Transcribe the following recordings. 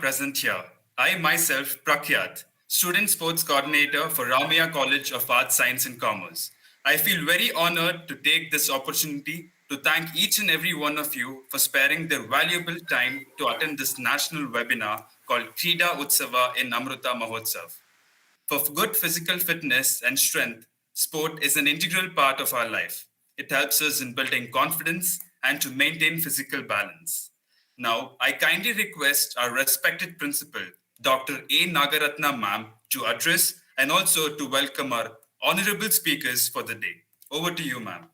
present here. I myself, Prakyat, Student Sports Coordinator for RAMAIAH College of Arts, Science and Commerce. I feel very honored to take this opportunity to thank each and every one of you for sparing their valuable time to attend this national webinar called KREEDA UTSAVA in AMRUTHAMAHOSTHSAVA. For good physical fitness and strength, sport is an integral part of our life. It helps us in building confidence and to maintain physical balance. Now, I kindly request our respected principal, Dr. A. Nagaratna ma'am, to address and also to welcome our honorable speakers for the day. Over to you, ma'am.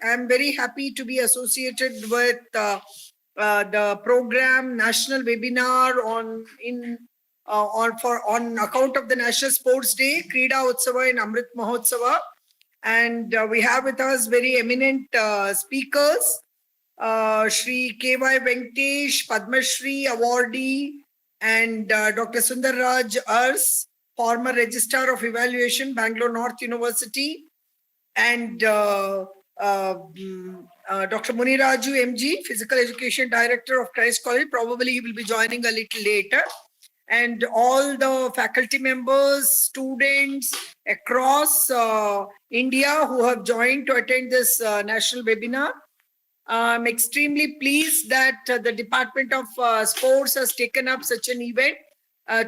I'm very happy to be associated with the program national webinar on account of the National Sports Day, KREEDA UTSAVA in Amrit Mahotsava. And we have with us very eminent speakers, Shri K.Y. Venkatesh, Padma Shri awardee, and Dr. Sundarraj Ars, former Registrar of Evaluation, Bangalore North University, and Dr. Muniraju MG, Physical Education Director of Christ College. Probably he will be joining a little later. And all the faculty members, students across India who have joined to attend this national webinar. I'm extremely pleased that the Department of Sports has taken up such an event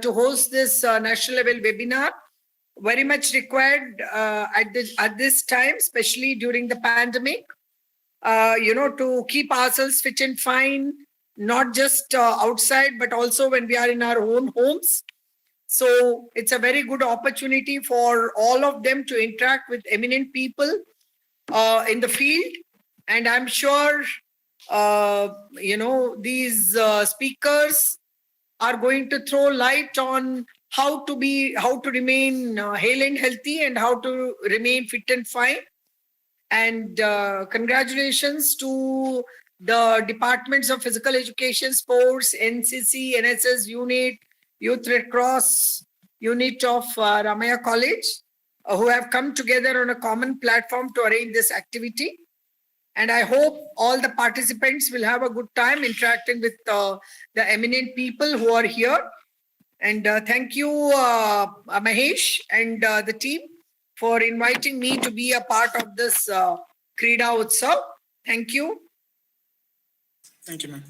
to host this national level webinar. Very much required at this time, especially during the pandemic, to keep ourselves fit and fine, not just outside, but also when we are in our own homes. So it's a very good opportunity for all of them to interact with eminent people in the field. And I'm sure, these speakers are going to throw light on how to remain hale and healthy and how to remain fit and fine. And congratulations to the departments of physical education, sports, NCC, NSS Unit, Youth Red Cross Unit of RAMAIAH College, who have come together on a common platform to arrange this activity. And I hope all the participants will have a good time interacting with the eminent people who are here. And thank you, Mahesh and the team for inviting me to be a part of this KREEDA UTSAV. Thank you. Thank you, ma'am.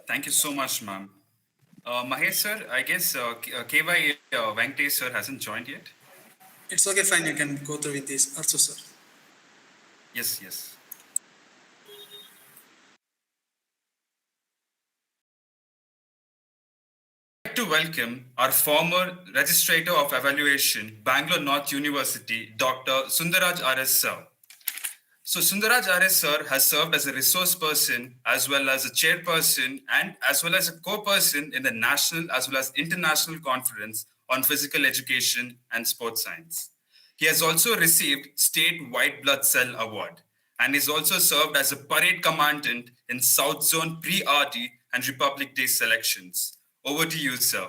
Thank you so much, ma'am. Mahesh sir, I guess KY Venkatesh sir hasn't joined yet. It's okay, fine. You can go through with this also, sir. Yes, yes. To welcome our former Registrator of Evaluation, Bangalore North University, Dr. Sundarraj R.S. sir. So Sundarraj R.S. sir has served as a resource person, as well as a chairperson, and as well as a co-person in the national as well as international conference on physical education and sports science. He has also received State White Blood Cell Award, and is also served as a parade commandant in South Zone Pre-RD and Republic Day selections. Over to you, sir.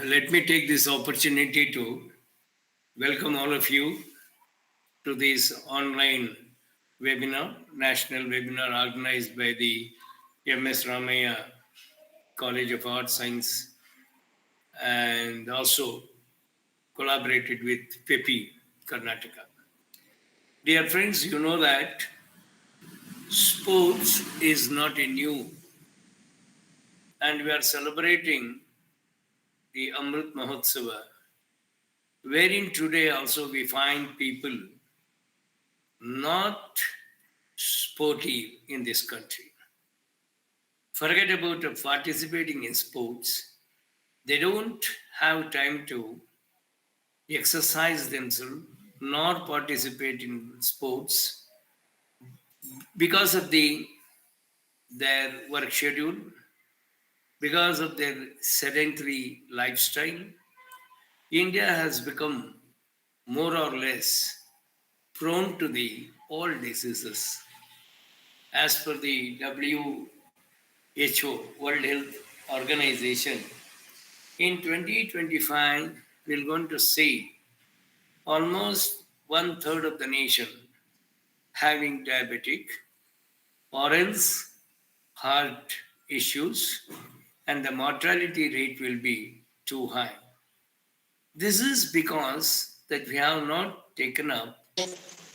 Let me take this opportunity to welcome all of you to this online webinar, national webinar organized by the MS RAMAIAH College of Arts, Science, and also collaborated with PEPI, Karnataka. Dear friends, you know that sports is not a new, and we are celebrating the Amrut Mahosthsava, wherein today also we find people not sportive in this country. Forget about participating in sports. They don't have time to exercise themselves nor participate in sports because of their work schedule, because of their sedentary lifestyle, India has become more or less prone to the all diseases. As per the WHO, World Health Organization, in 2025, we're going to see almost one third of the nation having diabetic or else heart issues, and the mortality rate will be too high. This is because that we have not taken up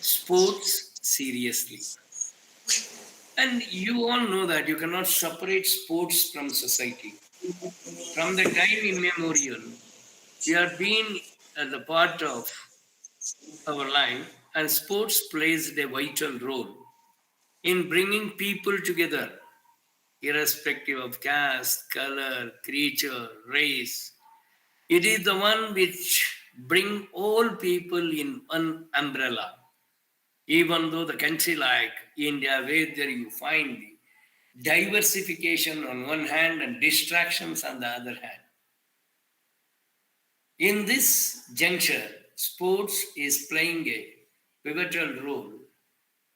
sports seriously. And you all know that you cannot separate sports from society. From the time immemorial, we have been as a part of our life, and sports plays a vital role in bringing people together, irrespective of caste, color, creature, race. It is the one which bring all people in one umbrella. Even though the country like India, where there you find the diversification on one hand and distractions on the other hand. In this juncture, sports is playing a pivotal role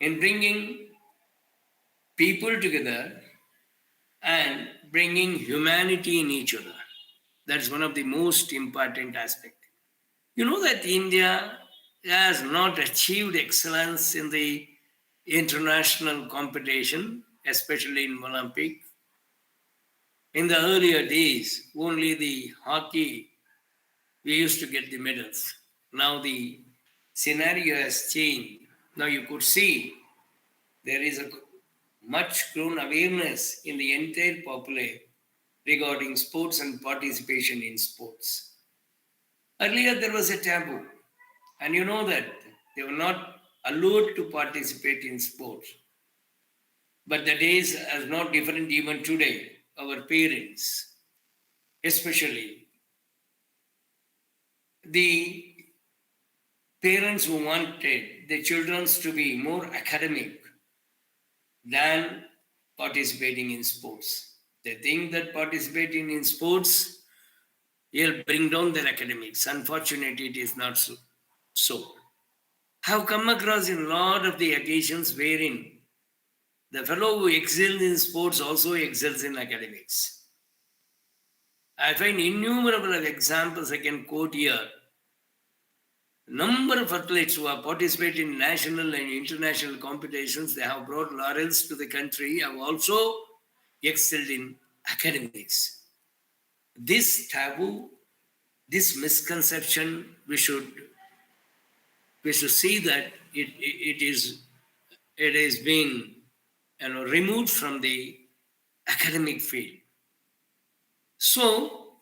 in bringing people together and bringing humanity in each other. That's one of the most important aspects. You know that India has not achieved excellence in the international competition, especially in Olympic. In the earlier days, only the hockey, we used to get the medals. Now the scenario has changed. Now you could see there is a much grown awareness in the entire population regarding sports and participation in sports. Earlier there was a taboo, and you know that they were not allowed to participate in sports. But the days are not different even today. Our parents, especially the parents who wanted their children to be more academic than participating in sports. They think that participating in sports will bring down their academics. Unfortunately, it is not so. Have come across in a lot of the occasions wherein the fellow who excels in sports also excels in academics. I find innumerable of examples I can quote here. Number of athletes who have participated in national and international competitions, they have brought laurels to the country, have also excelled in academics. This taboo, this misconception, we should see that it is being removed from the academic field. So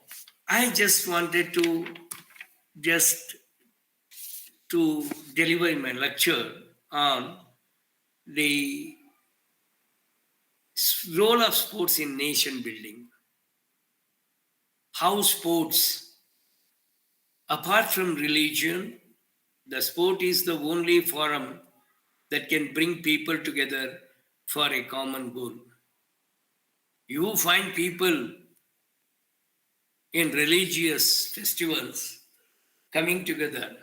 I just wanted to deliver my lecture on the role of sports in nation building. How sports, apart from religion, the sport is the only forum that can bring people together for a common goal. You find people in religious festivals coming together.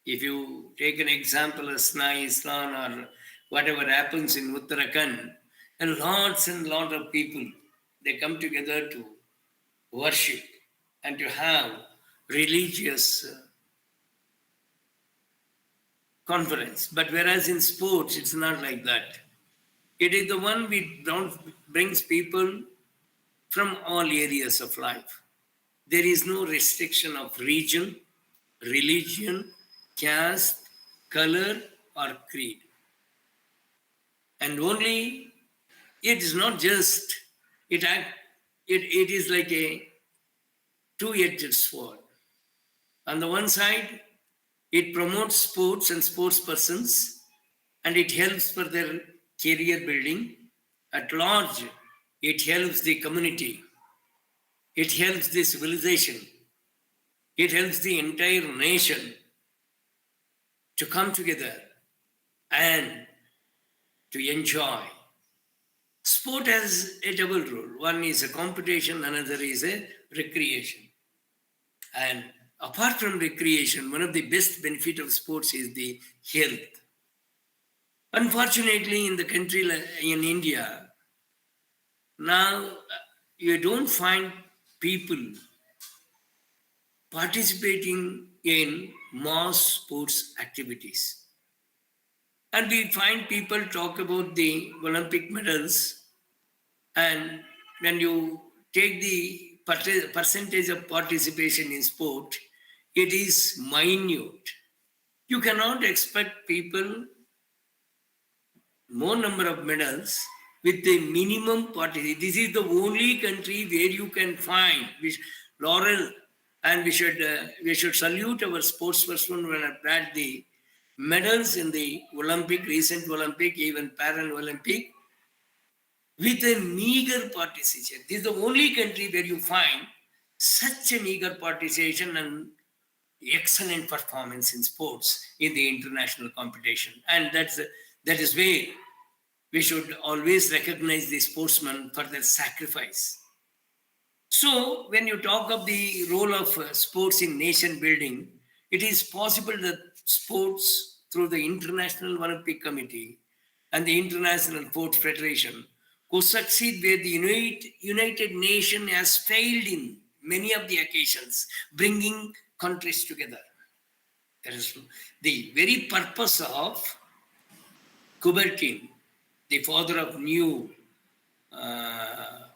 If you take an example of Snai Islam or whatever happens in Uttarakhand, and lots of people, they come together to worship and to have religious conference. But whereas in sports, it's not like that. It is the one which brings people from all areas of life. There is no restriction of region, religion, caste, color, or creed. And only it is not just, it is like a two-edged sword. On the one side, it promotes sports and sports persons, and it helps for their career building. At large, it helps the community. It helps the civilization. It helps the entire nation to come together and to enjoy. Sport has a double role. One is a competition, another is a recreation. And apart from recreation, one of the best benefit of sports is the health. Unfortunately, in the country in India, now you don't find people participating in mass sports activities. And we find people talk about the Olympic medals, and when you take the percentage of participation in sport, it is minute. You cannot expect people more number of medals with the minimum participation. This is the only country where you can find laurel, and we should salute our sportsperson when I brought the medals in the Olympic, recent Olympic, even Paralympic, with a meager participation. This is the only country where you find such a meager participation and excellent performance in sports in the international competition. And that is where we should always recognize the sportsmen for their sacrifice. So when you talk of the role of sports in nation building, it is possible that sports through the International Olympic Committee and the International Sports Federation could succeed where the United Nations has failed in many of the occasions, bringing countries together. That is the very purpose of Coubertin, the father of new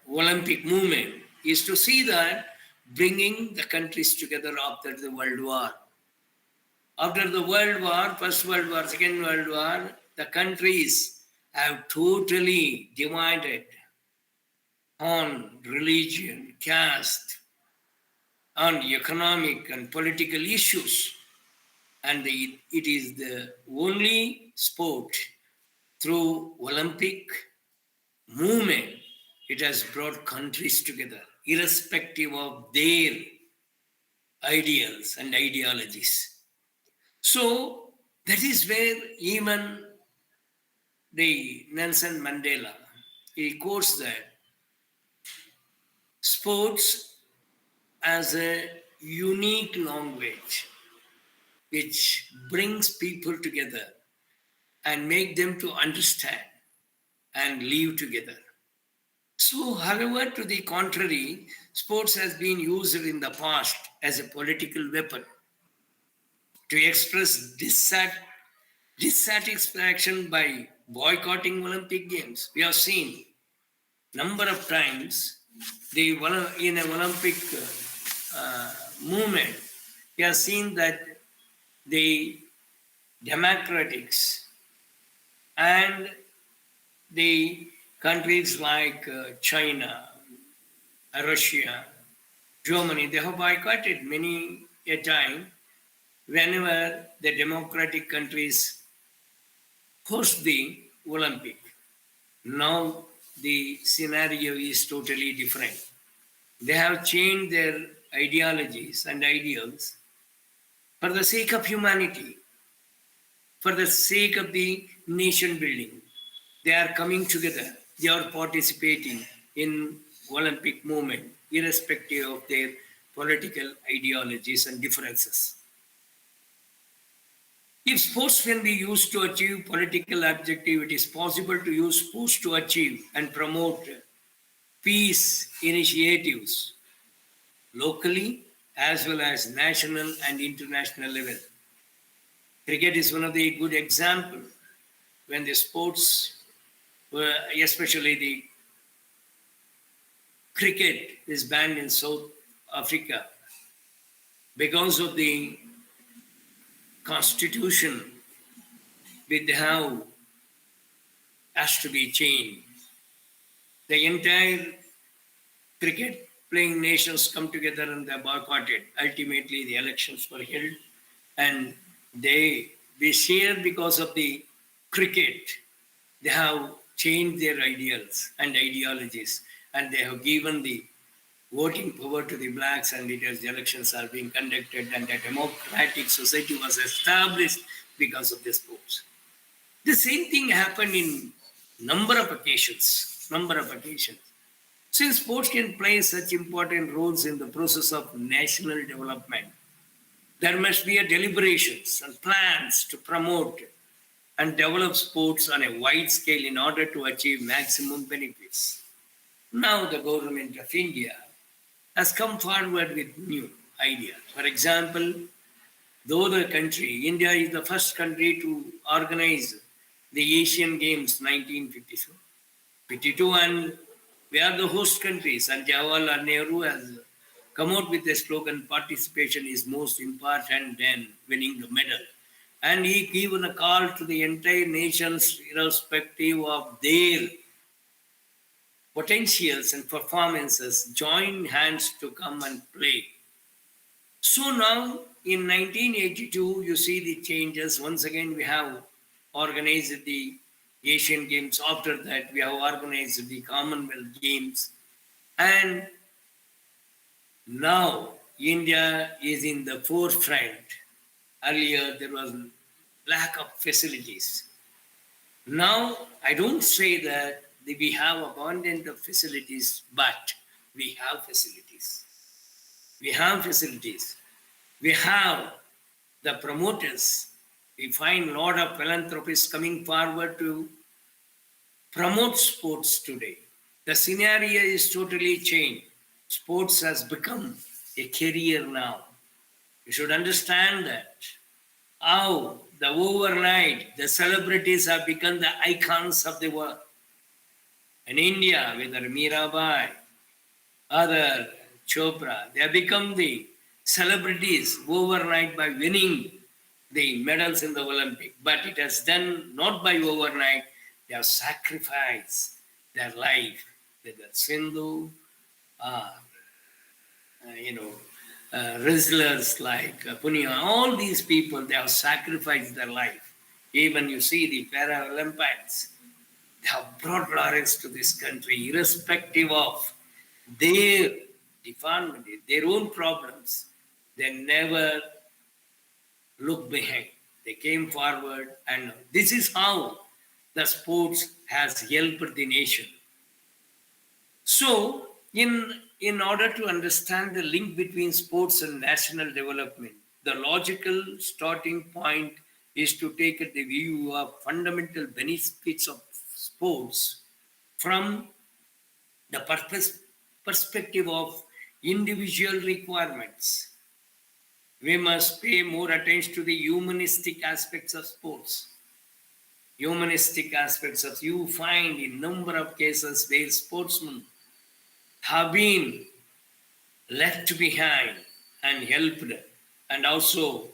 Olympic movement, is to see that bringing the countries together after the World War. After the World War, First World War, Second World War, the countries have totally divided on religion, caste, on economic and political issues. And it is the only sport through Olympic movement, it has brought countries together, irrespective of their ideals and ideologies. So that is where even the Nelson Mandela, he quotes that sports as a unique language which brings people together and make them to understand and live together. So, however, to the contrary, sports has been used in the past as a political weapon to express dissatisfaction by boycotting Olympic Games. We have seen number of times in an Olympic movement, we have seen that the democrats and the countries like China, Russia, Germany, they have boycotted many a time whenever the democratic countries host the Olympic. Now the scenario is totally different. They have changed their ideologies and ideals for the sake of humanity, for the sake of the nation building. They are coming together. They are participating in Olympic movement, irrespective of their political ideologies and differences. If sports can be used to achieve political objective, it is possible to use sports to achieve and promote peace initiatives locally as well as national and international level. Cricket is one of the good examples when the sports, especially the cricket, is banned in South Africa because of the constitution with how has to be changed. The entire cricket playing nations come together and they boycotted. Ultimately, the elections were held and this year, because of the cricket, they have changed their ideals and ideologies, and they have given the voting power to the blacks, and the elections are being conducted, and a democratic society was established because of the sports. The same thing happened in number of occasions. Since sports can play such important roles in the process of national development, There must be a deliberations and plans to promote and develop sports on a wide scale in order to achieve maximum benefits. Now the government of India has come forward with new ideas. For example, though the country, India is the first country to organize the Asian Games 1952, 52, and we are the host countries, and Jawaharlal Nehru has come out with the slogan, participation is most important than winning the medal. And he given a call to the entire nations, irrespective of their potentials and performances, join hands to come and play. So now in 1982, you see the changes. Once again, we have organized the Asian Games. After that, we have organized the Commonwealth Games. And now India is in the forefront. Earlier, there was lack of facilities. Now, I don't say that we have abundant of facilities, but we have facilities. We have facilities. We have the promoters. We find a lot of philanthropists coming forward to promote sports today. The scenario is totally changed. Sports has become a career now. You should understand that. How the overnight, the celebrities have become the icons of the world. In India, whether Mirabai, other Chopra, they have become the celebrities overnight by winning the medals in the Olympic. But it has done not by overnight. They have sacrificed their life, whether Sindhu, wrestlers like Punia, all these people, they have sacrificed their life. Even you see the Paralympians, they have brought laurels to this country, irrespective of their deformity, their own problems. They never look behind. They came forward, and this is how the sports has helped the nation. So, in order to understand the link between sports and national development, the logical starting point is to take the view of fundamental benefits of sports from the perspective of individual requirements. We must pay more attention to the humanistic aspects of sports. Humanistic aspects of you find in number of cases where sportsmen have been left behind and helped and also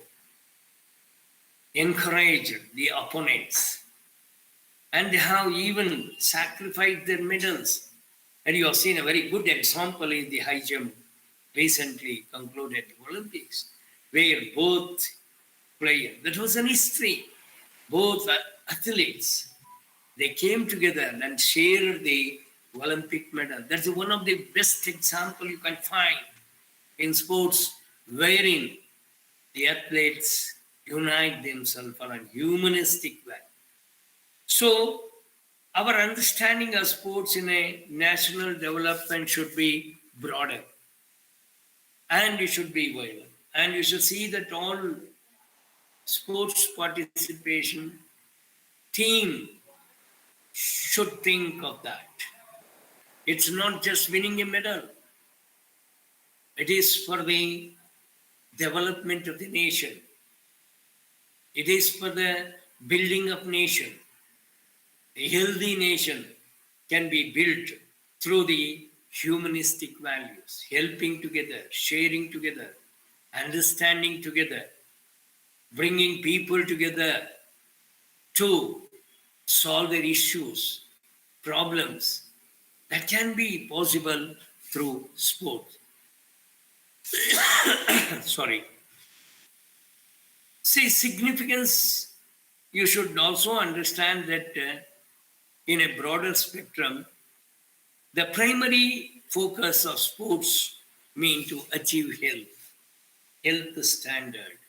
encouraged the opponents. And they have even sacrificed their medals. And you have seen a very good example in the high jump recently concluded Olympics, where both players, that was an history, both athletes, they came together and shared the Olympic medal. That's one of the best example you can find in sports, wherein the athletes unite themselves for a humanistic way. So, our understanding of sports in a national development should be broader, and it should be violent. And you should see that all sports participation team should think of that. It's not just winning a medal. It is for the development of the nation. It is for the building of nation. A healthy nation can be built through the humanistic values, helping together, sharing together, understanding together, bringing people together to solve their issues, problems. That can be possible through sport. Sorry. See, significance, you should also understand that in a broader spectrum, the primary focus of sports mean to achieve health standard.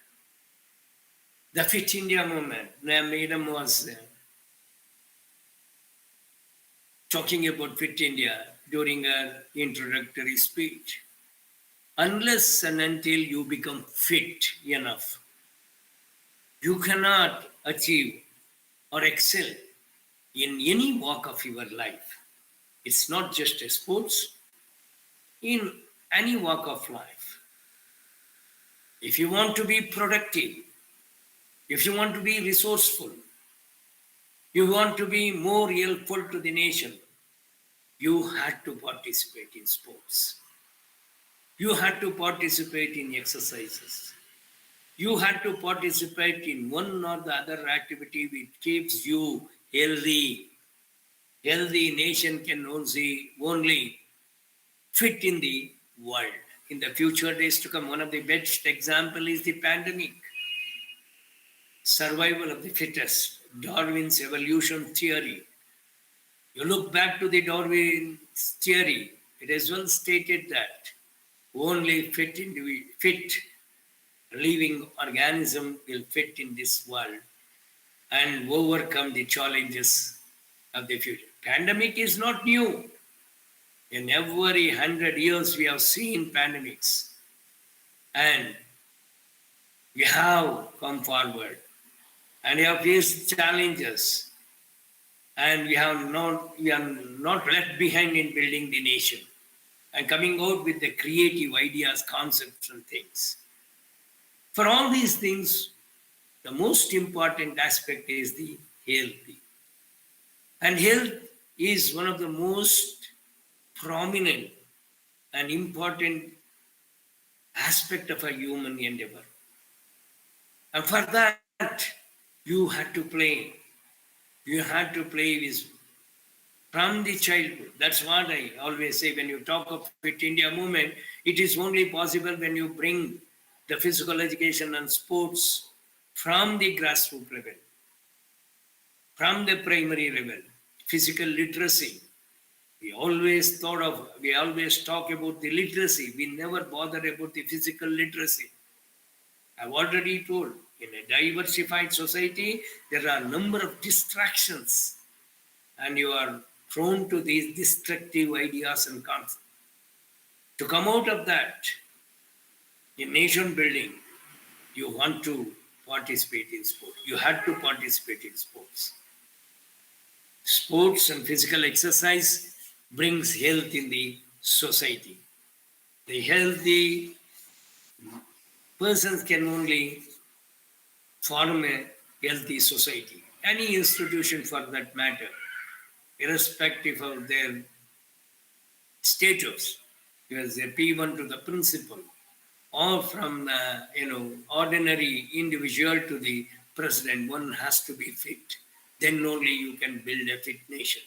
The Fit India movement, Madam was talking about Fit India during her introductory speech. unless and until you become fit enough, you cannot achieve or excel in any walk of your life. It's not just a sports, in any walk of life. If you want to be productive, if you want to be resourceful, you want to be more helpful to the nation, you had to participate in sports. You had to participate in exercises. You had to participate in one or the other activity which keeps you healthy. Healthy nation can only fit in the world. In the future days to come, one of the best example is the pandemic. Survival of the fittest, Darwin's evolution theory. You look back to the Darwin's theory, it is well stated that only fit living organism will fit in this world and overcome the challenges of the future. Pandemic is not new. In every 100 years, we have seen pandemics, and we have come forward, and we have faced challenges, and we are not left behind in building the nation and coming out with the creative ideas, concepts, and things. For all these things, the most important aspect is the healthy. And health is one of the most prominent and important aspect of a human endeavor. And for that, you had to play. You had to play with from the childhood. That's what I always say when you talk of Fit India movement, it is only possible when you bring the physical education and sports from the grassroots level, from the primary level, physical literacy. We always talk about the literacy. We never bother about the physical literacy. I've already told, in a diversified society, there are a number of distractions, and you are prone to these destructive ideas and concepts. To come out of that, in nation building, you want to participate in sport. You had to participate in sports. Sports and physical exercise brings health in the society. The healthy persons can only form a healthy society. Any institution for that matter, irrespective of their status, because the P1 to the principal, or from the ordinary individual to the president, one has to be fit. Then only you can build a fit nation.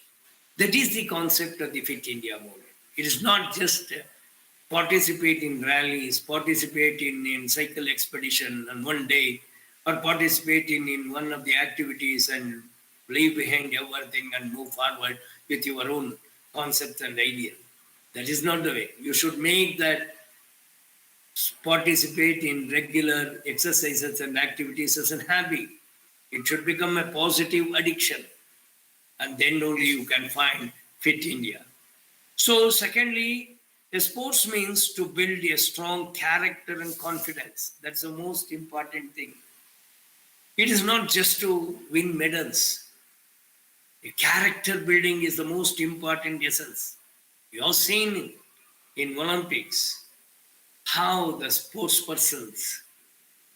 That is the concept of the Fit India movement. It is not just participate in rallies, participate in cycle expedition on one day, or participate in one of the activities and leave behind everything and move forward with your own concepts and idea. That is not the way. You should make that participate in regular exercises and activities as a habit. It should become a positive addiction. And then only you can find Fit India. So secondly, a sports means to build a strong character and confidence. That's the most important thing. It is not just to win medals. A character building is the most important essence. You have seen in Olympics how the sports persons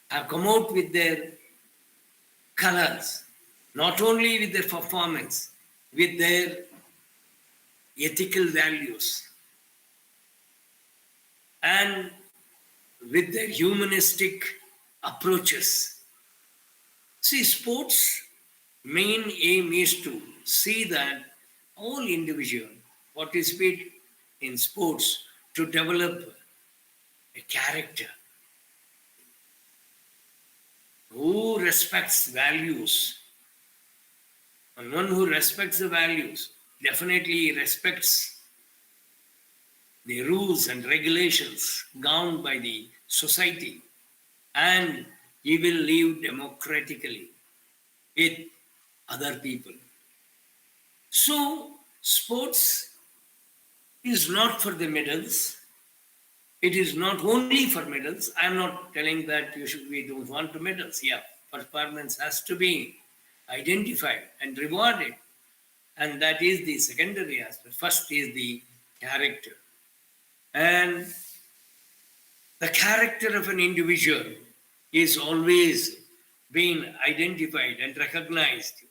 have come out with their colors, not only with their performance, with their ethical values and with their humanistic approaches. See, sports' main aim is to see that all individuals participate in sports to develop a character who respects values. And one who respects the values definitely respects the rules and regulations governed by the society, and he will live democratically with other people. So, sports is not for the medals. It is not only for medals. I'm not telling that we don't want medals. Yeah, performance has to be identified and rewarded. And that is the secondary aspect. First is the character. And the character of an individual is always being identified and recognized,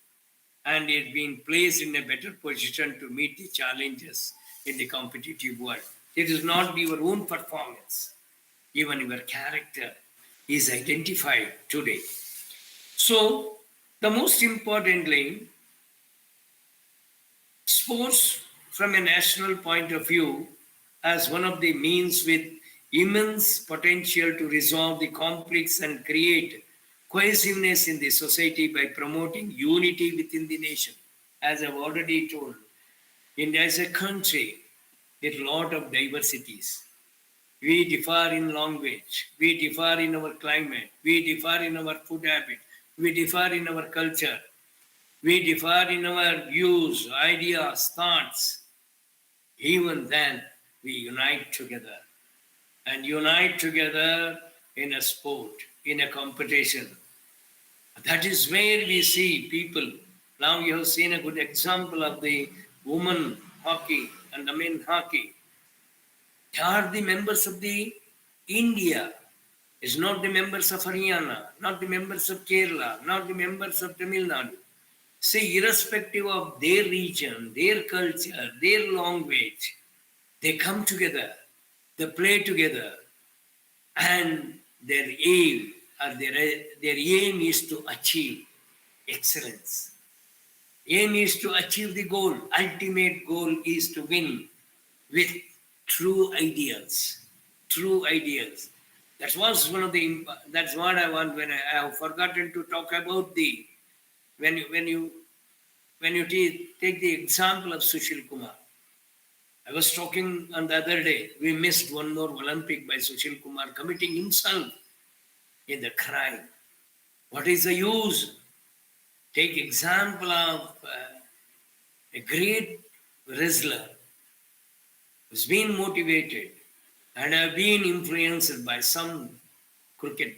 and is being placed in a better position to meet the challenges in the competitive world. It is not your own performance, even your character is identified today. So, the most importantly, sports from a national point of view as one of the means with immense potential to resolve the conflicts and create cohesiveness in the society by promoting unity within the nation. As I've already told, India is a country with a lot of diversities. We differ in language, we differ in our climate, we differ in our food habit, we differ in our culture, we differ in our views, ideas, thoughts. Even then, we unite together. And unite together in a sport, in a competition. That is where we see people. Now you have seen a good example of the women hockey and the men hockey. They are the members of the India. It's not the members of Haryana, not the members of Kerala, not the members of Tamil Nadu. See, irrespective of their region, their culture, their language, they come together, they play together, and their aim is to achieve excellence. Aim is to achieve the goal. Ultimate goal is to win with true ideals. True ideals. That's what I want. When I have forgotten to talk about when you take the example of Sushil Kumar. I was talking on the other day, we missed one more Olympic by Sushil Kumar committing himself in the crime. What is the use? Take example of a great wrestler who's been motivated and have been influenced by some cricket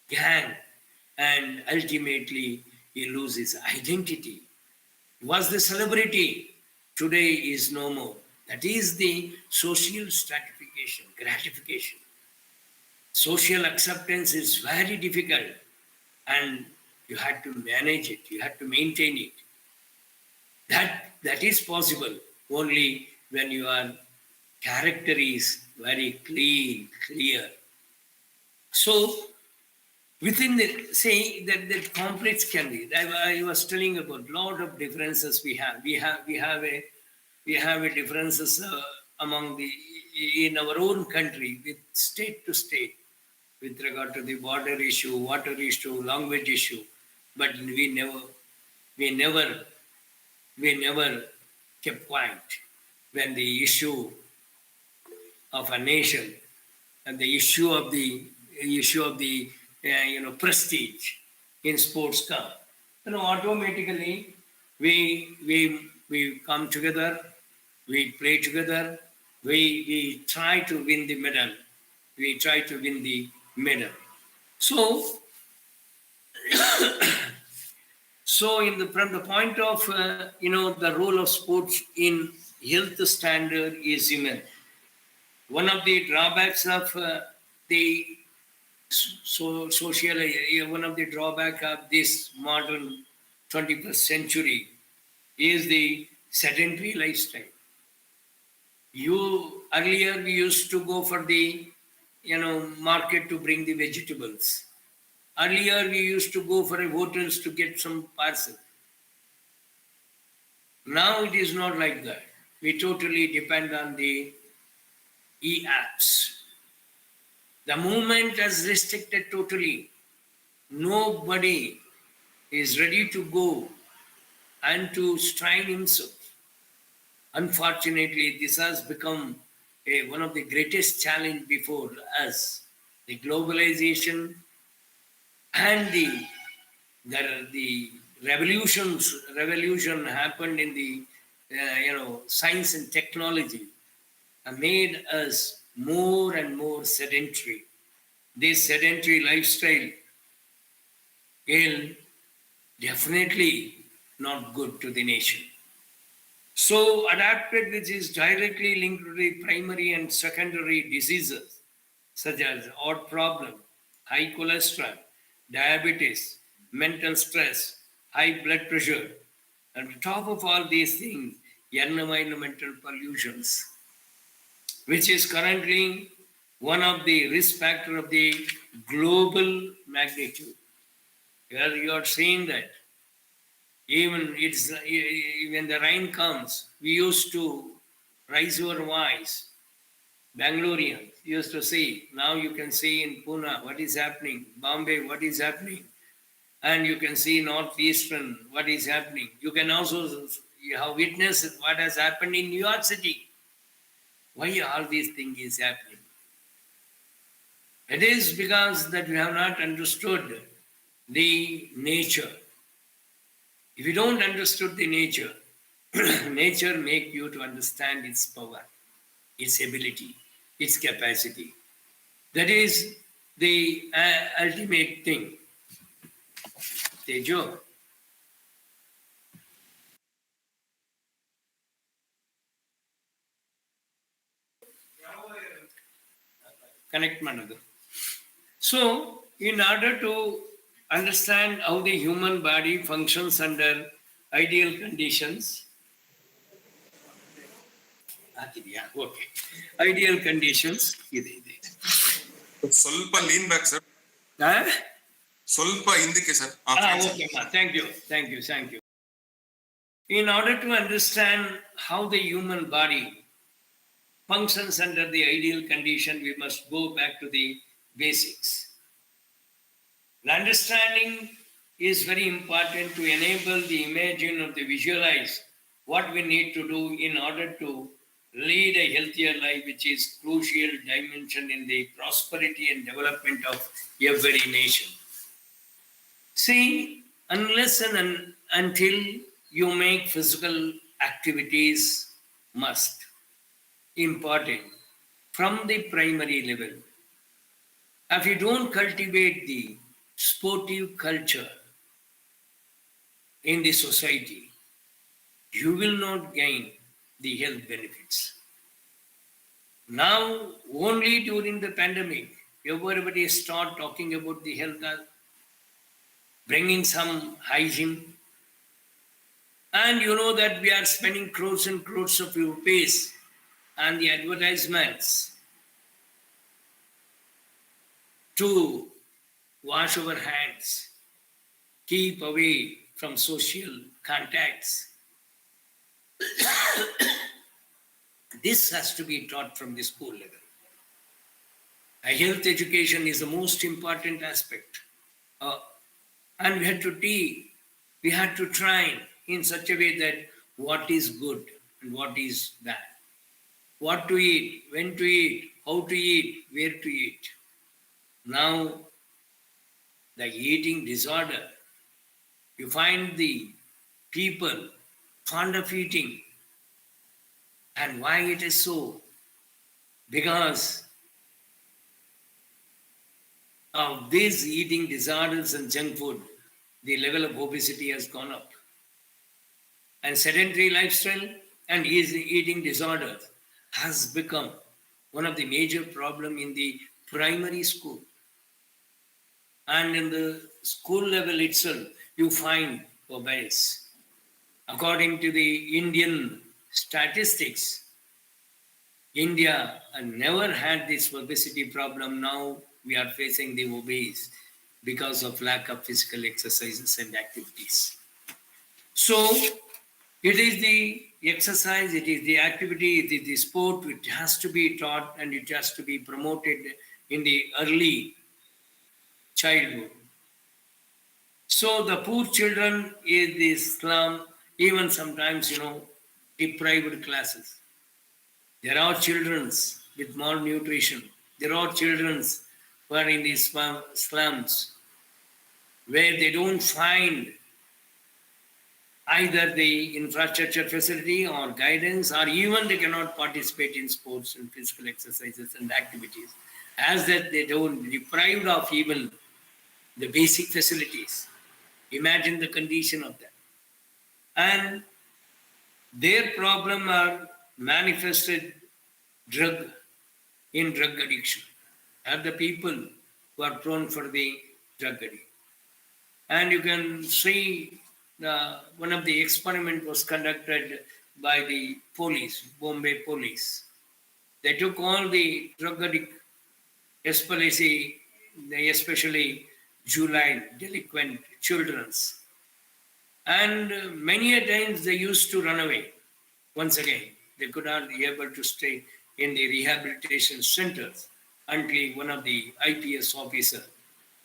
gang, and ultimately he loses identity. He was the celebrity, today is no more. That is the social stratification, gratification. Social acceptance is very difficult, and you have to manage it, you have to maintain it. That is possible only when your character is very clean, clear. So, within the conflicts can be. I was telling about a lot of differences we have. We have a differences in our own country with state to state with regard to the border issue, water issue, language issue, but we never kept quiet when the issue of a nation and the issue of the prestige in sports come. Automatically we come together, we play together, we try to win the medal. We try to win the medal. So, from the point of the role of sports in health standard is immense. One of the drawbacks of one of the drawback of this modern 21st century is the sedentary lifestyle. Earlier we used to go for the market to bring the vegetables. Earlier we used to go for hotels to get some parcel. Now it is not like that. We totally depend on the e-apps. The movement has restricted totally. Nobody is ready to go and to strain himself. Unfortunately, this has become one of the greatest challenge before us. The globalization and the revolution happened in the science and technology have made us more and more sedentary. This sedentary lifestyle is definitely not good to the nation. So adapted, which is directly linked to the primary and secondary diseases such as heart problem, high cholesterol, diabetes, mental stress, high blood pressure, and on top of all these things, environmental pollutions, which is currently one of the risk factor of the global magnitude. Here you are seeing that even when the rain comes, we used to raise our voice. Bangaloreans used to say, now you can see in Pune what is happening, Bombay what is happening, and you can see northeastern what is happening. You can also you have witnessed what has happened in New York City. Why all these things is happening? It is because that we have not understood the nature. If you don't understood the nature, nature make you to understand its power, its ability, its capacity. That is the ultimate thing. Tejo. Connect Managa. So, in order to understand how the human body functions under ideal conditions, okay, ideal conditions, ಸ್ವಲ್ಪ lean back sir ಸ್ವಲ್ಪ ಹಿಂದಕ್ಕೆ sir okay, thank you. In order to understand how the human body functions under the ideal condition, we must go back to the basics. The understanding is very important to enable the imagine of the visualize what we need to do in order to lead a healthier life, which is crucial dimension in the prosperity and development of every nation. See, unless and until you make physical activities must important from the primary level. If you don't cultivate the sportive culture in the society, you will not gain the health benefits. Now, only during the pandemic, everybody start talking about the health, bringing some hygiene. And you know that we are spending crores and crores of rupees on the advertisements to wash our hands, keep away from social contacts. This has to be taught from the school level. A health education is the most important aspect. And we had to train in such a way that what is good and what is bad. What to eat, when to eat, how to eat, where to eat. Now, the eating disorder, you find the people fond of eating. And why it is so? Because of these eating disorders and junk food, the level of obesity has gone up. And sedentary lifestyle and eating disorders has become one of the major problem in the primary school. And in the school level itself, you find obese. According to the Indian statistics, India never had this obesity problem. Now we are facing the obese because of lack of physical exercises and activities. So it is the exercise, it is the activity, it is the sport, it has to be taught and it has to be promoted in the early childhood. So the poor children in the slum, even sometimes, deprived classes. There are children with malnutrition. There are children who are in these slums where they don't find either the infrastructure facility or guidance, or even they cannot participate in sports and physical exercises and activities, as that they don't deprived of even the basic facilities. Imagine the condition of that. And their problem are manifested drug addiction, are the people who are prone for the drug addiction. And you can see one of the experiment was conducted by the police, Bombay police. They took all the drug addict, especially juvenile delinquent children's. And many a times they used to run away. Once again, they could not be able to stay in the rehabilitation centers until one of the IPS officer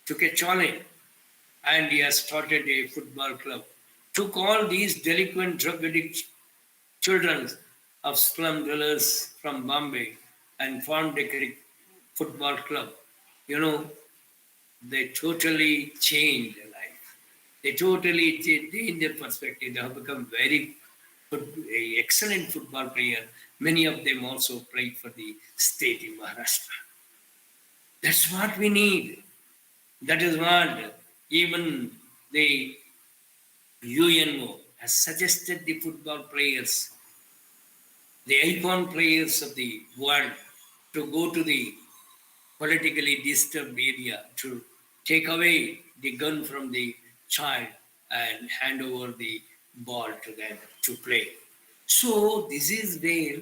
took a challenge and he has started a football club. Took all these delinquent drug addict children of slum dwellers from Bombay and formed a football club. You know, they totally changed their life. They totally changed their perspective. They have become very excellent football player. Many of them also played for the state in Maharashtra. That's what we need. That is what even the UNO has suggested the football players, the icon players of the world, to go to the politically disturbed area to take away the gun from the child and hand over the ball to them to play. So this is where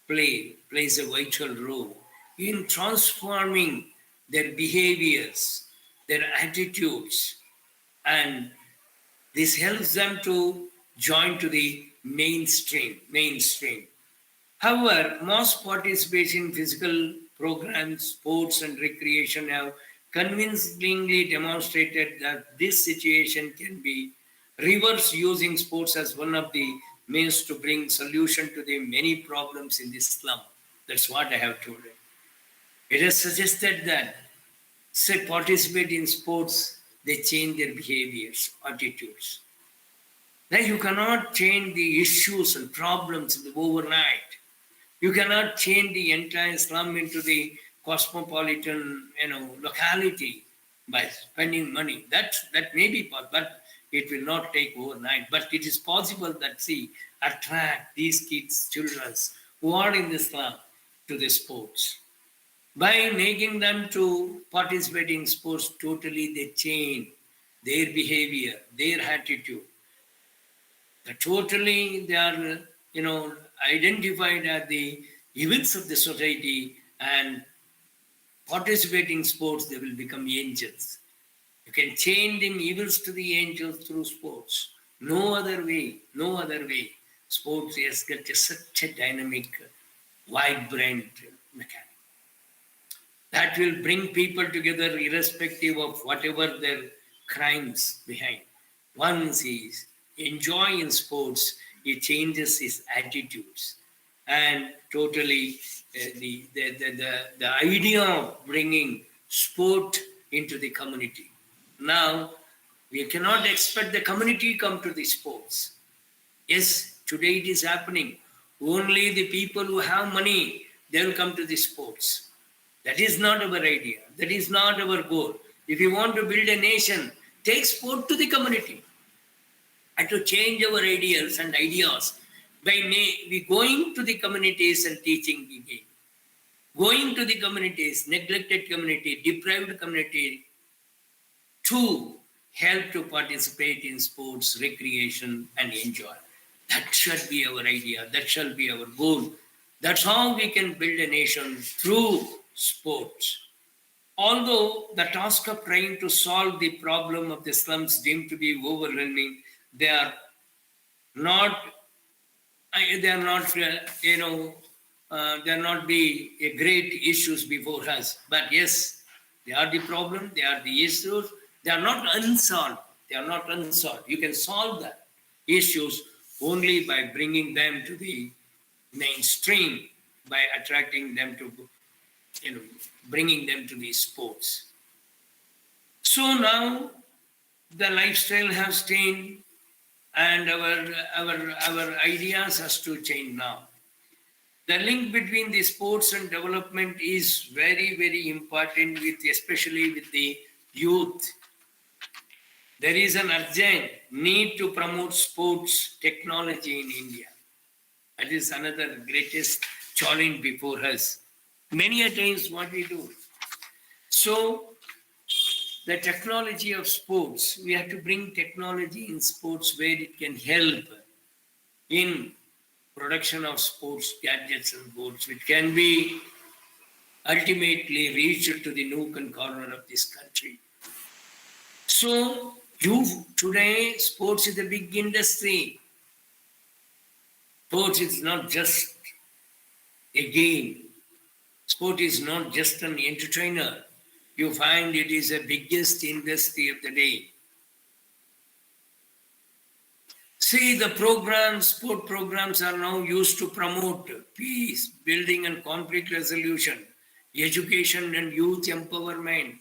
play plays a vital role in transforming their behaviors, their attitudes, and this helps them to join to the mainstream. However, mass participation in physical programs, sports and recreation have convincingly demonstrated that this situation can be reversed using sports as one of the means to bring solution to the many problems in this slum. That's what I have told you. It is suggested that say participate in sports, they change their behaviors, attitudes. Now you cannot change the issues and problems overnight. You cannot change the entire slum into the cosmopolitan, locality by spending money. That may be possible, but it will not take overnight. But it is possible that attract these kids, children who are in the slum to the sports. By making them to participate in sports, totally they change their behavior, their attitude. Totally they are, identified as the evils of the society, and participating in sports, they will become angels. You can change them evils to the angels through sports. No other way. Sports has got such a dynamic, vibrant mechanic that will bring people together irrespective of whatever their crimes behind. Once he's enjoying sports, he changes his attitudes, and totally the idea of bringing sport into the community. Now, we cannot expect the community come to the sports. Yes, today it is happening. Only the people who have money, they will come to the sports. That is not our idea. That is not our goal. If you want to build a nation, take sport to the community. And to change our ideals and ideas by going to the communities and teaching the game. Going to the communities, neglected community, deprived community, to help to participate in sports, recreation, and enjoy. That should be our idea. That shall be our goal. That's how we can build a nation, through sports. Although the task of trying to solve the problem of the slums deemed to be overwhelming, they are not be a great issues before us. But yes, they are the problem. They are the issues. They are not unsolved. You can solve the issues only by bringing them to the mainstream, by attracting them to, bringing them to the sports. So now the lifestyle has changed. and our ideas has to change now. The link between the sports and development is very, very important, especially with the youth. There is an urgent need to promote sports technology in India. That is another greatest challenge before us. Many a times what we do. So the technology of sports, we have to bring technology in sports where it can help in production of sports gadgets and boards, which can be ultimately reached to the nook and corner of this country. So today, sports is a big industry. Sports is not just a game. Sport is not just an entertainer. You find it is the biggest industry of the day. See, the programs, sport programs are now used to promote peace, building and conflict resolution, education and youth empowerment.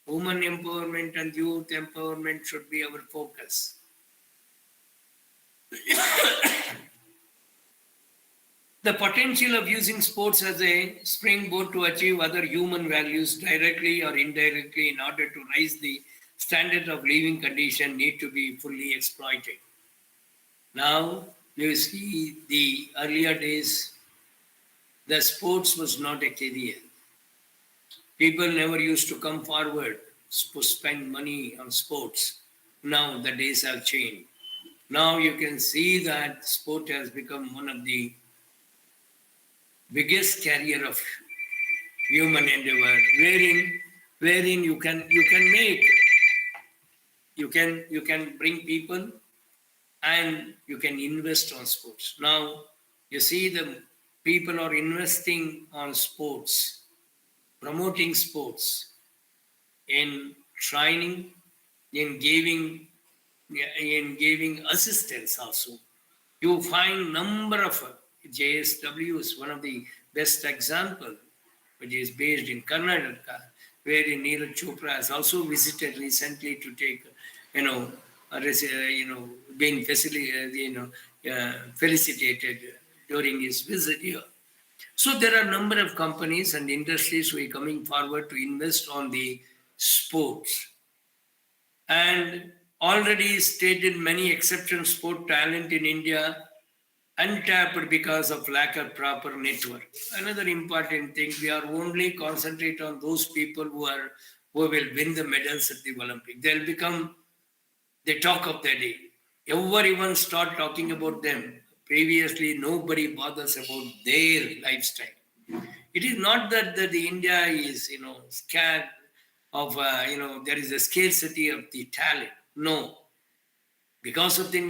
Women empowerment and youth empowerment should be our focus. The potential of using sports as a springboard to achieve other human values directly or indirectly in order to raise the standard of living condition need to be fully exploited. Now, you see the earlier days, the sports was not a career. People never used to come forward to spend money on sports. Now the days have changed. Now you can see that sport has become one of the biggest career of human endeavor, wherein you can bring people and you can invest on sports. Now you see the people are investing on sports, promoting sports, in training, in giving assistance also. You find number of JSW is one of the best example, which is based in Karnataka, where Neeraj Chopra has also visited recently to take, being felicitated during his visit here. So there are a number of companies and industries who are coming forward to invest on the sports. And already stated many exceptional sport talent in India untapped because of lack of proper network. Another important thing, we are only concentrate on those people who will win the medals at the Olympics. They'll become the talk of the day. Everyone start talking about them. Previously, nobody bothers about their lifestyle. It is not that the India is, scared of, there is a scarcity of the talent. No. Because of the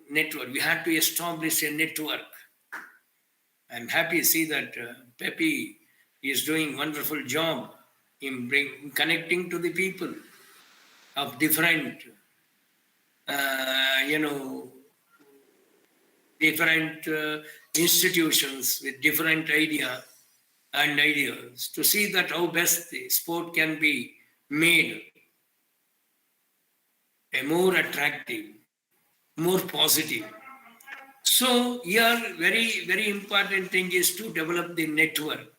network, we had to establish a network. I'm happy to see that Pepe is doing a wonderful job in connecting to the people of different, different institutions with different ideas to see that how best the sport can be made a more attractive, more positive. So here, very, very important thing is to develop the network.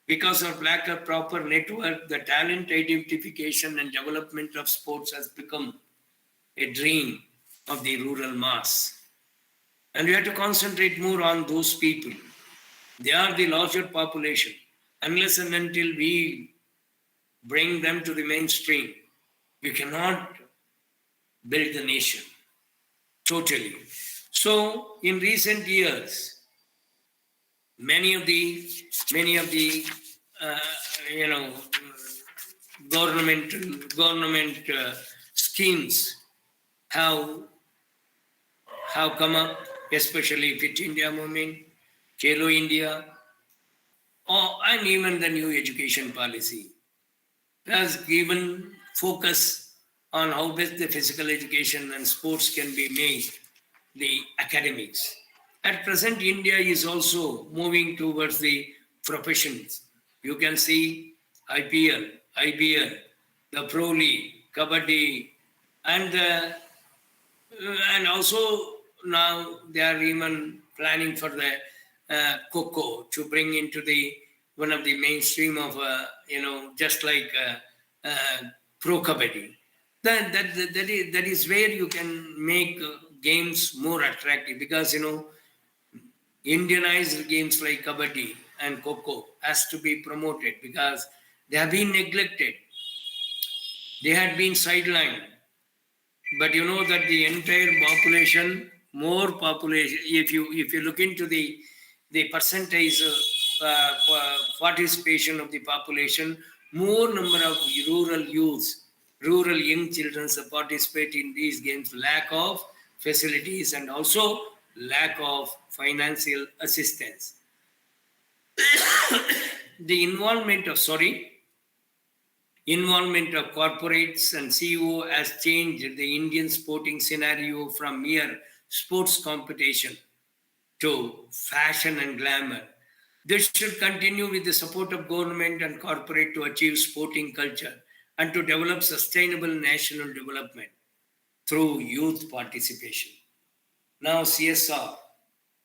Because of lack of proper network, the talent identification and development of sports has become a dream of the rural mass. And we have to concentrate more on those people. They are the larger population. Unless and until we bring them to the mainstream, we cannot build the nation totally. So in recent years, many of the government schemes have come up, especially Fit India movement, Khelo India, and even the new education policy has given focus on how best the physical education and sports can be made the academics. At present, India is also moving towards the professions. You can see IPL, the Pro League, Kabaddi, and the And also now they are even planning for the Coco to bring into the one of the mainstream of just like pro kabaddi. That is where you can make games more attractive, because Indianized games like kabaddi and Coco has to be promoted because they have been neglected. They had been sidelined. But you know that the entire population, more population, if you look into the percentage participation of the population, more number of rural youths, rural young children participate in these games. Lack of facilities and also lack of financial assistance. The involvement of corporates and CEO has changed the Indian sporting scenario from mere sports competition to fashion and glamour. This should continue with the support of government and corporate to achieve sporting culture and to develop sustainable national development through youth participation. Now CSR,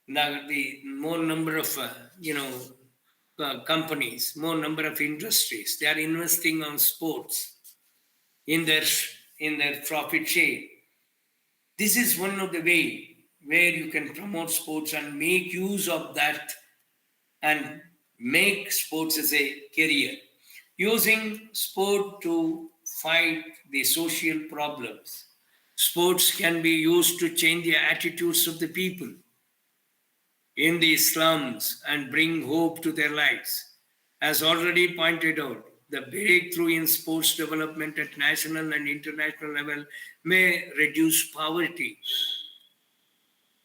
now the more number of companies, more number of industries, they are investing on sports in their profit share. This is one of the way where you can promote sports and make use of that and make sports as a career. Using sport to fight the social problems. Sports can be used to change the attitudes of the people in the slums and bring hope to their lives. As already pointed out, the breakthrough in sports development at national and international level may reduce poverty,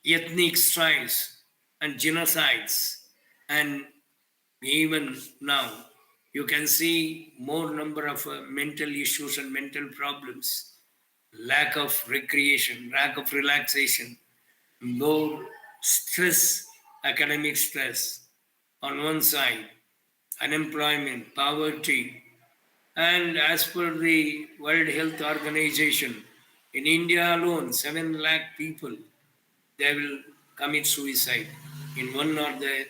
ethnic strife, and genocides. And even now, you can see more number of mental issues and mental problems, lack of recreation, lack of relaxation, more stress, academic stress on one side, unemployment, poverty. And as per the World Health Organization, in India alone, 7 lakh people, they will commit suicide in one or the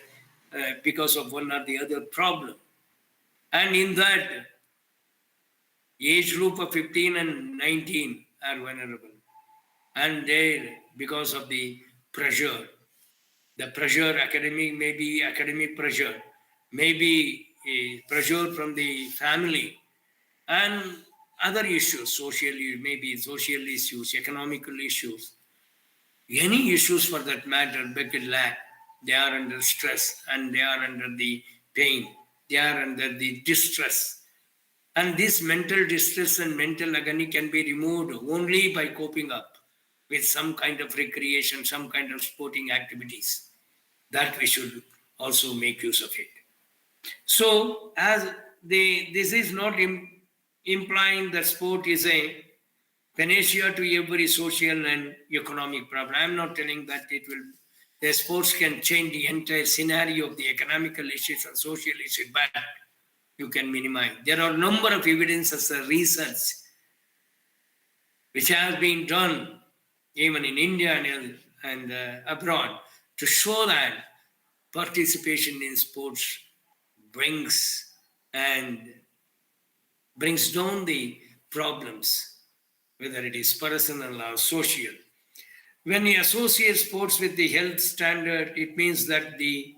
because of one or the other problem. And in that age group of 15 and 19 are vulnerable. And there, because of the pressure, academic, maybe academic pressure, maybe pressure from the family, and other issues, maybe social issues, economical issues, any issues for that matter, bucket lack, they are under stress and they are under the pain, they are under the distress. And this mental distress and mental agony can be removed only by coping up with some kind of recreation, some kind of sporting activities. That we should also make use of it. So, this is not implying that sport is a panacea to every social and economic problem. I'm not telling that the sports can change the entire scenario of the economical issues and social issues, but you can minimize. There are a number of evidences and research which has been done even in India and abroad to show that participation in sports brings down the problems, whether it is personal or social. When we associate sports with the health standard, it means that the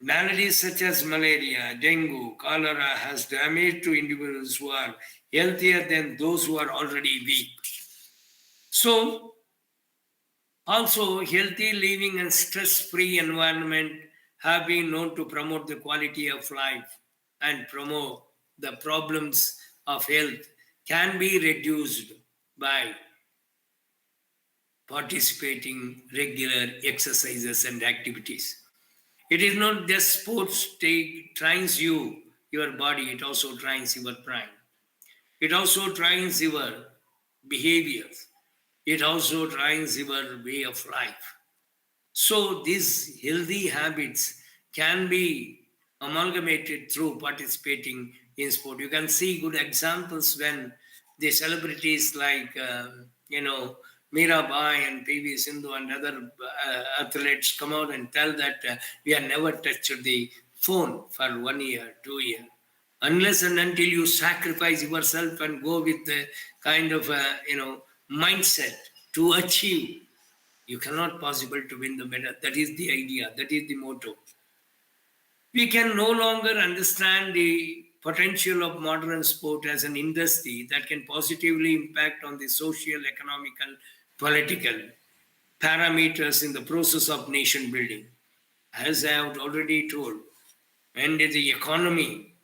maladies such as malaria, dengue, cholera has damage to individuals who are healthier than those who are already weak. So, also, healthy living and stress-free environment have been known to promote the quality of life and promote the problems of health can be reduced by participating regular exercises and activities. It is not just sports trains your body, it also trains your brain. It also trains your behaviors. It also trains your way of life. So these healthy habits can be amalgamated through participating in sport. You can see good examples when the celebrities like, Mirabai and PV Sindhu and other athletes come out and tell that we have never touched the phone for 1 year, 2 years. Unless and until you sacrifice yourself and go with the kind of mindset to achieve, you cannot possible to win the medal. That is the idea. That is the motto. We can no longer understand the potential of modern sport as an industry that can positively impact on the social, economical, political parameters in the process of nation building. As I have already told, and the economy,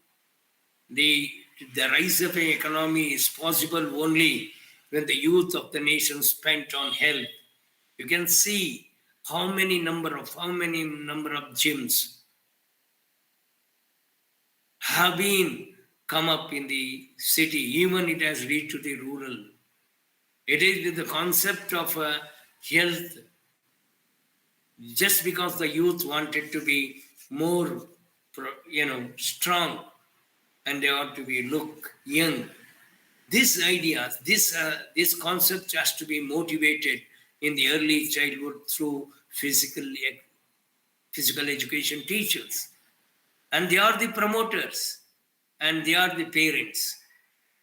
the rise of an economy is possible only when the youth of the nation spent on health. You can see how many number of gyms have been come up in the city, even it has reached to the rural. It is with the concept of health, just because the youth wanted to be more, strong, and they ought to be look young. This idea, this concept has to be motivated in the early childhood through physical education teachers. And they are the promoters and they are the parents.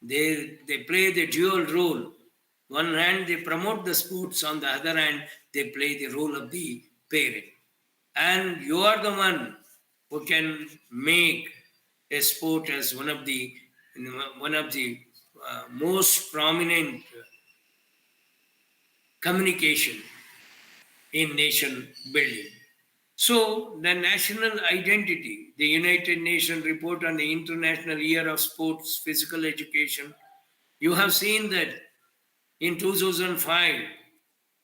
They play the dual role. One hand, they promote the sports. On the other hand, they play the role of the parent. And you are the one who can make a sport as one of the most prominent communication in nation building. So the national identity, the United Nations report on the International Year of Sports Physical Education, you have seen that in 2005,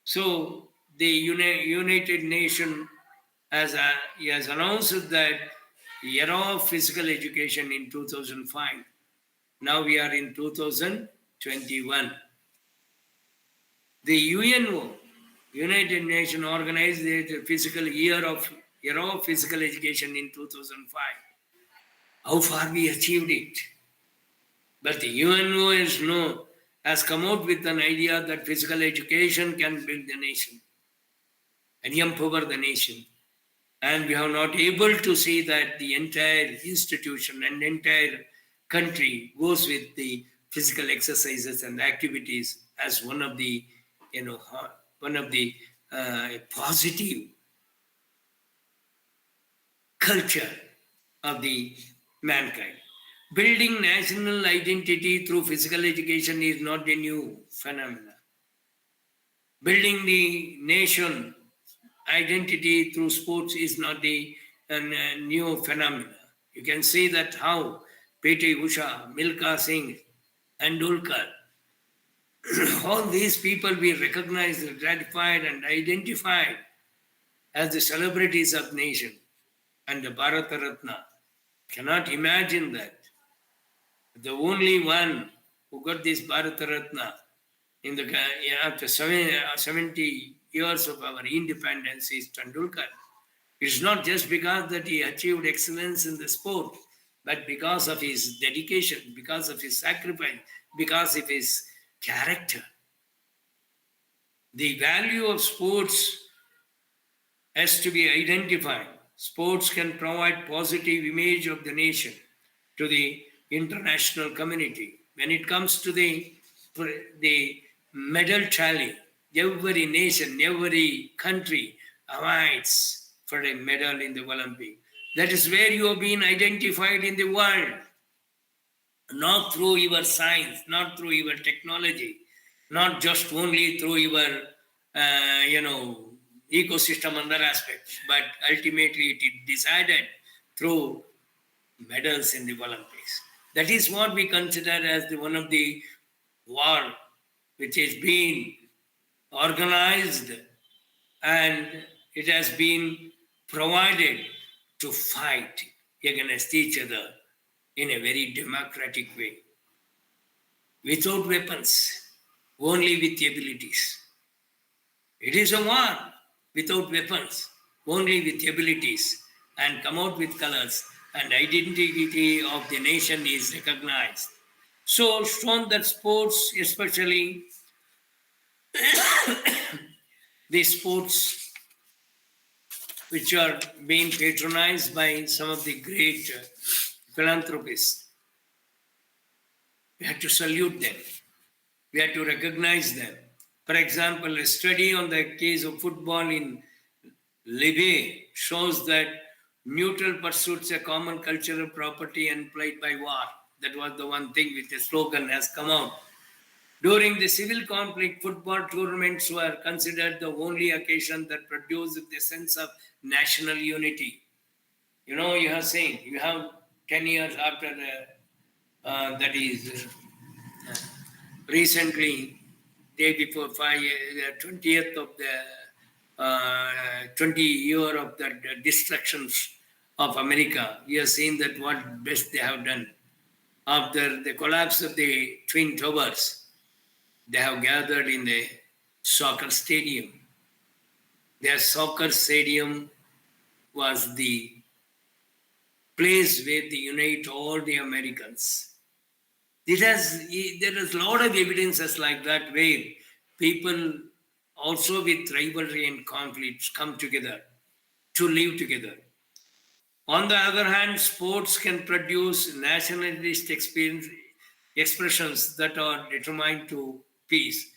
so the United Nations has announced that era of physical education in 2005. Now we are in 2021. The UNO, United Nations, organized the physical era of physical education in 2005. How far we achieved it? But the UNO has come out with an idea that physical education can build the nation and empower the nation. And we are not able to see that the entire institution and entire country goes with the physical exercises and activities as one of the positive culture of the mankind. Building national identity through physical education is not a new phenomenon. Building the nation identity through sports is not a new phenomenon. You can see that how P.T. Usha, Milkha Singh, and Dulkar, all these people we recognized, ratified, and identified as the celebrities of the nation. And the Bharata Ratna, cannot imagine that. The only one who got this Bharata Ratna in the after 70 years of our independence is Tendulkar. It's not just because that he achieved excellence in the sport, but because of his dedication, because of his sacrifice, because of his character. The value of sports has to be identified. Sports can provide positive image of the nation to the international community. When it comes to the medal tally, every nation, every country fights for a medal in the Olympic. That is where you have been identified in the world. Not through your science, not through your technology, not just only through your, ecosystem and other aspects, but ultimately it is decided through medals in the Olympics. That is what we consider as one of the war which is being organized and it has been provided to fight against each other in a very democratic way. Without weapons, only with abilities. It is a war without weapons, only with abilities, and come out with colors, and identity of the nation is recognized. So shown that sports, especially the sports which are being patronized by some of the great philanthropists. We have to salute them. We have to recognize them. For example, a study on the case of football in Libya shows that neutral pursuits a common cultural property and played by war. That was the one thing which the slogan has come out. During the civil conflict, football tournaments were considered the only occasion that produced the sense of national unity. You know, you have seen, you have 10 years after that is recently, day before 20th of the 20 year of the destructions of America, we have seen that what best they have done. After the collapse of the Twin Towers, they have gathered in the soccer stadium. Their soccer stadium was the place where they unite all the Americans. There is a lot of evidences like that where people also with rivalry and conflicts come together to live together. On the other hand, sports can produce nationalist expressions that are determined to peace.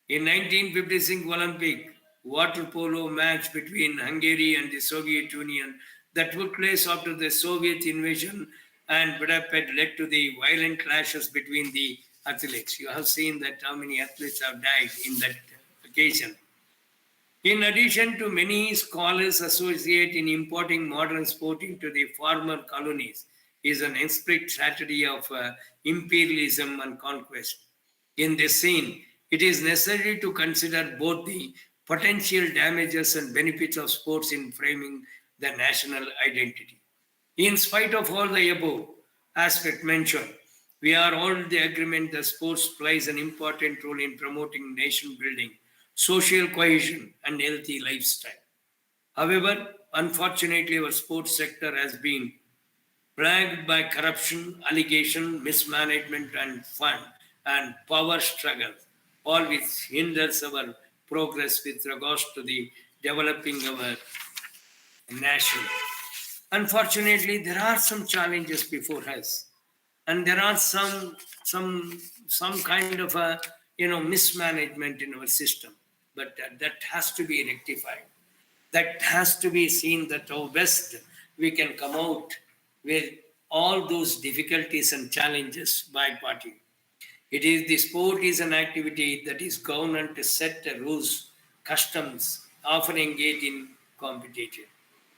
In 1956 Olympic water polo match between Hungary and the Soviet Union that took place after the Soviet invasion and Budapest led to the violent clashes between the athletes. You have seen that how many athletes have died in that occasion. In addition to many scholars associate in importing modern sport into the former colonies is an explicit strategy of imperialism and conquest. In this scene, it is necessary to consider both the potential damages and benefits of sports in framing the national identity. In spite of all the above aspects mentioned, we are all in the agreement that sports plays an important role in promoting nation building, social cohesion, and healthy lifestyle. However, unfortunately, our sports sector has been plagued by corruption, allegation, mismanagement, and fund and power struggle, all which hinders our progress with regards to the developing our nation. Unfortunately, there are some challenges before us, and there are some kind of a mismanagement in our system. But that has to be rectified. That has to be seen that how best we can come out with all those difficulties and challenges by party. The sport is an activity that is governed to set the rules, customs, often engage in competition.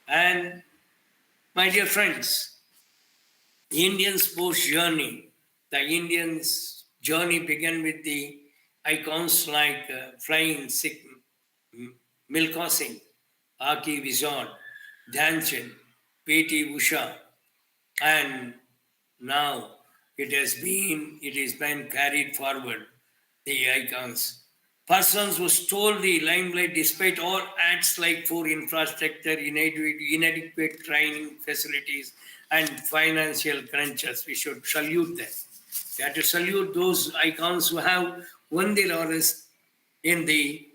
And my dear friends, Indian sports journey, the Indians' journey began with the icons like Flying Sikh, Milkha Singh, Aki Vizard, Dhyanchand, P.T. Usha, and now it has been carried forward, the icons. Persons who stole the limelight despite all acts like poor infrastructure, inadequate training facilities, and financial crunches. We should salute them. We have to salute those icons who have won the laurels in the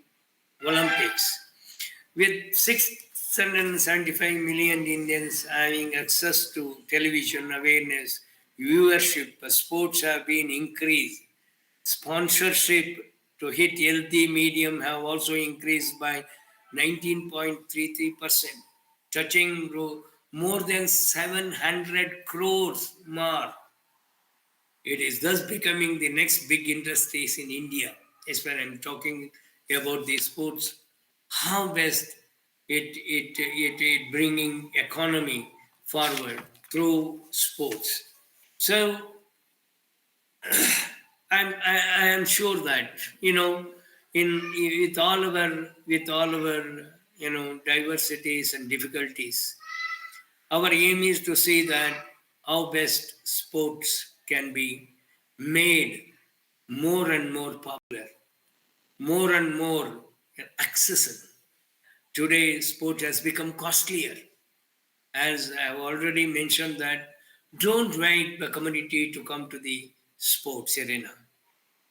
Olympics. With 675 million Indians having access to television awareness, viewership, sports have been increased. Sponsorship to hit healthy medium have also increased by 19.33%, touching more than 700 crores mark. It is thus becoming the next big industries in India. As when I'm talking about the sports, how best it bringing economy forward through sports. So I am sure that with all our diversities and difficulties, our aim is to see that how best sports can be made more and more popular, more and more accessible. Today, sport has become costlier. As I have already mentioned that don't wait the community to come to the sports arena,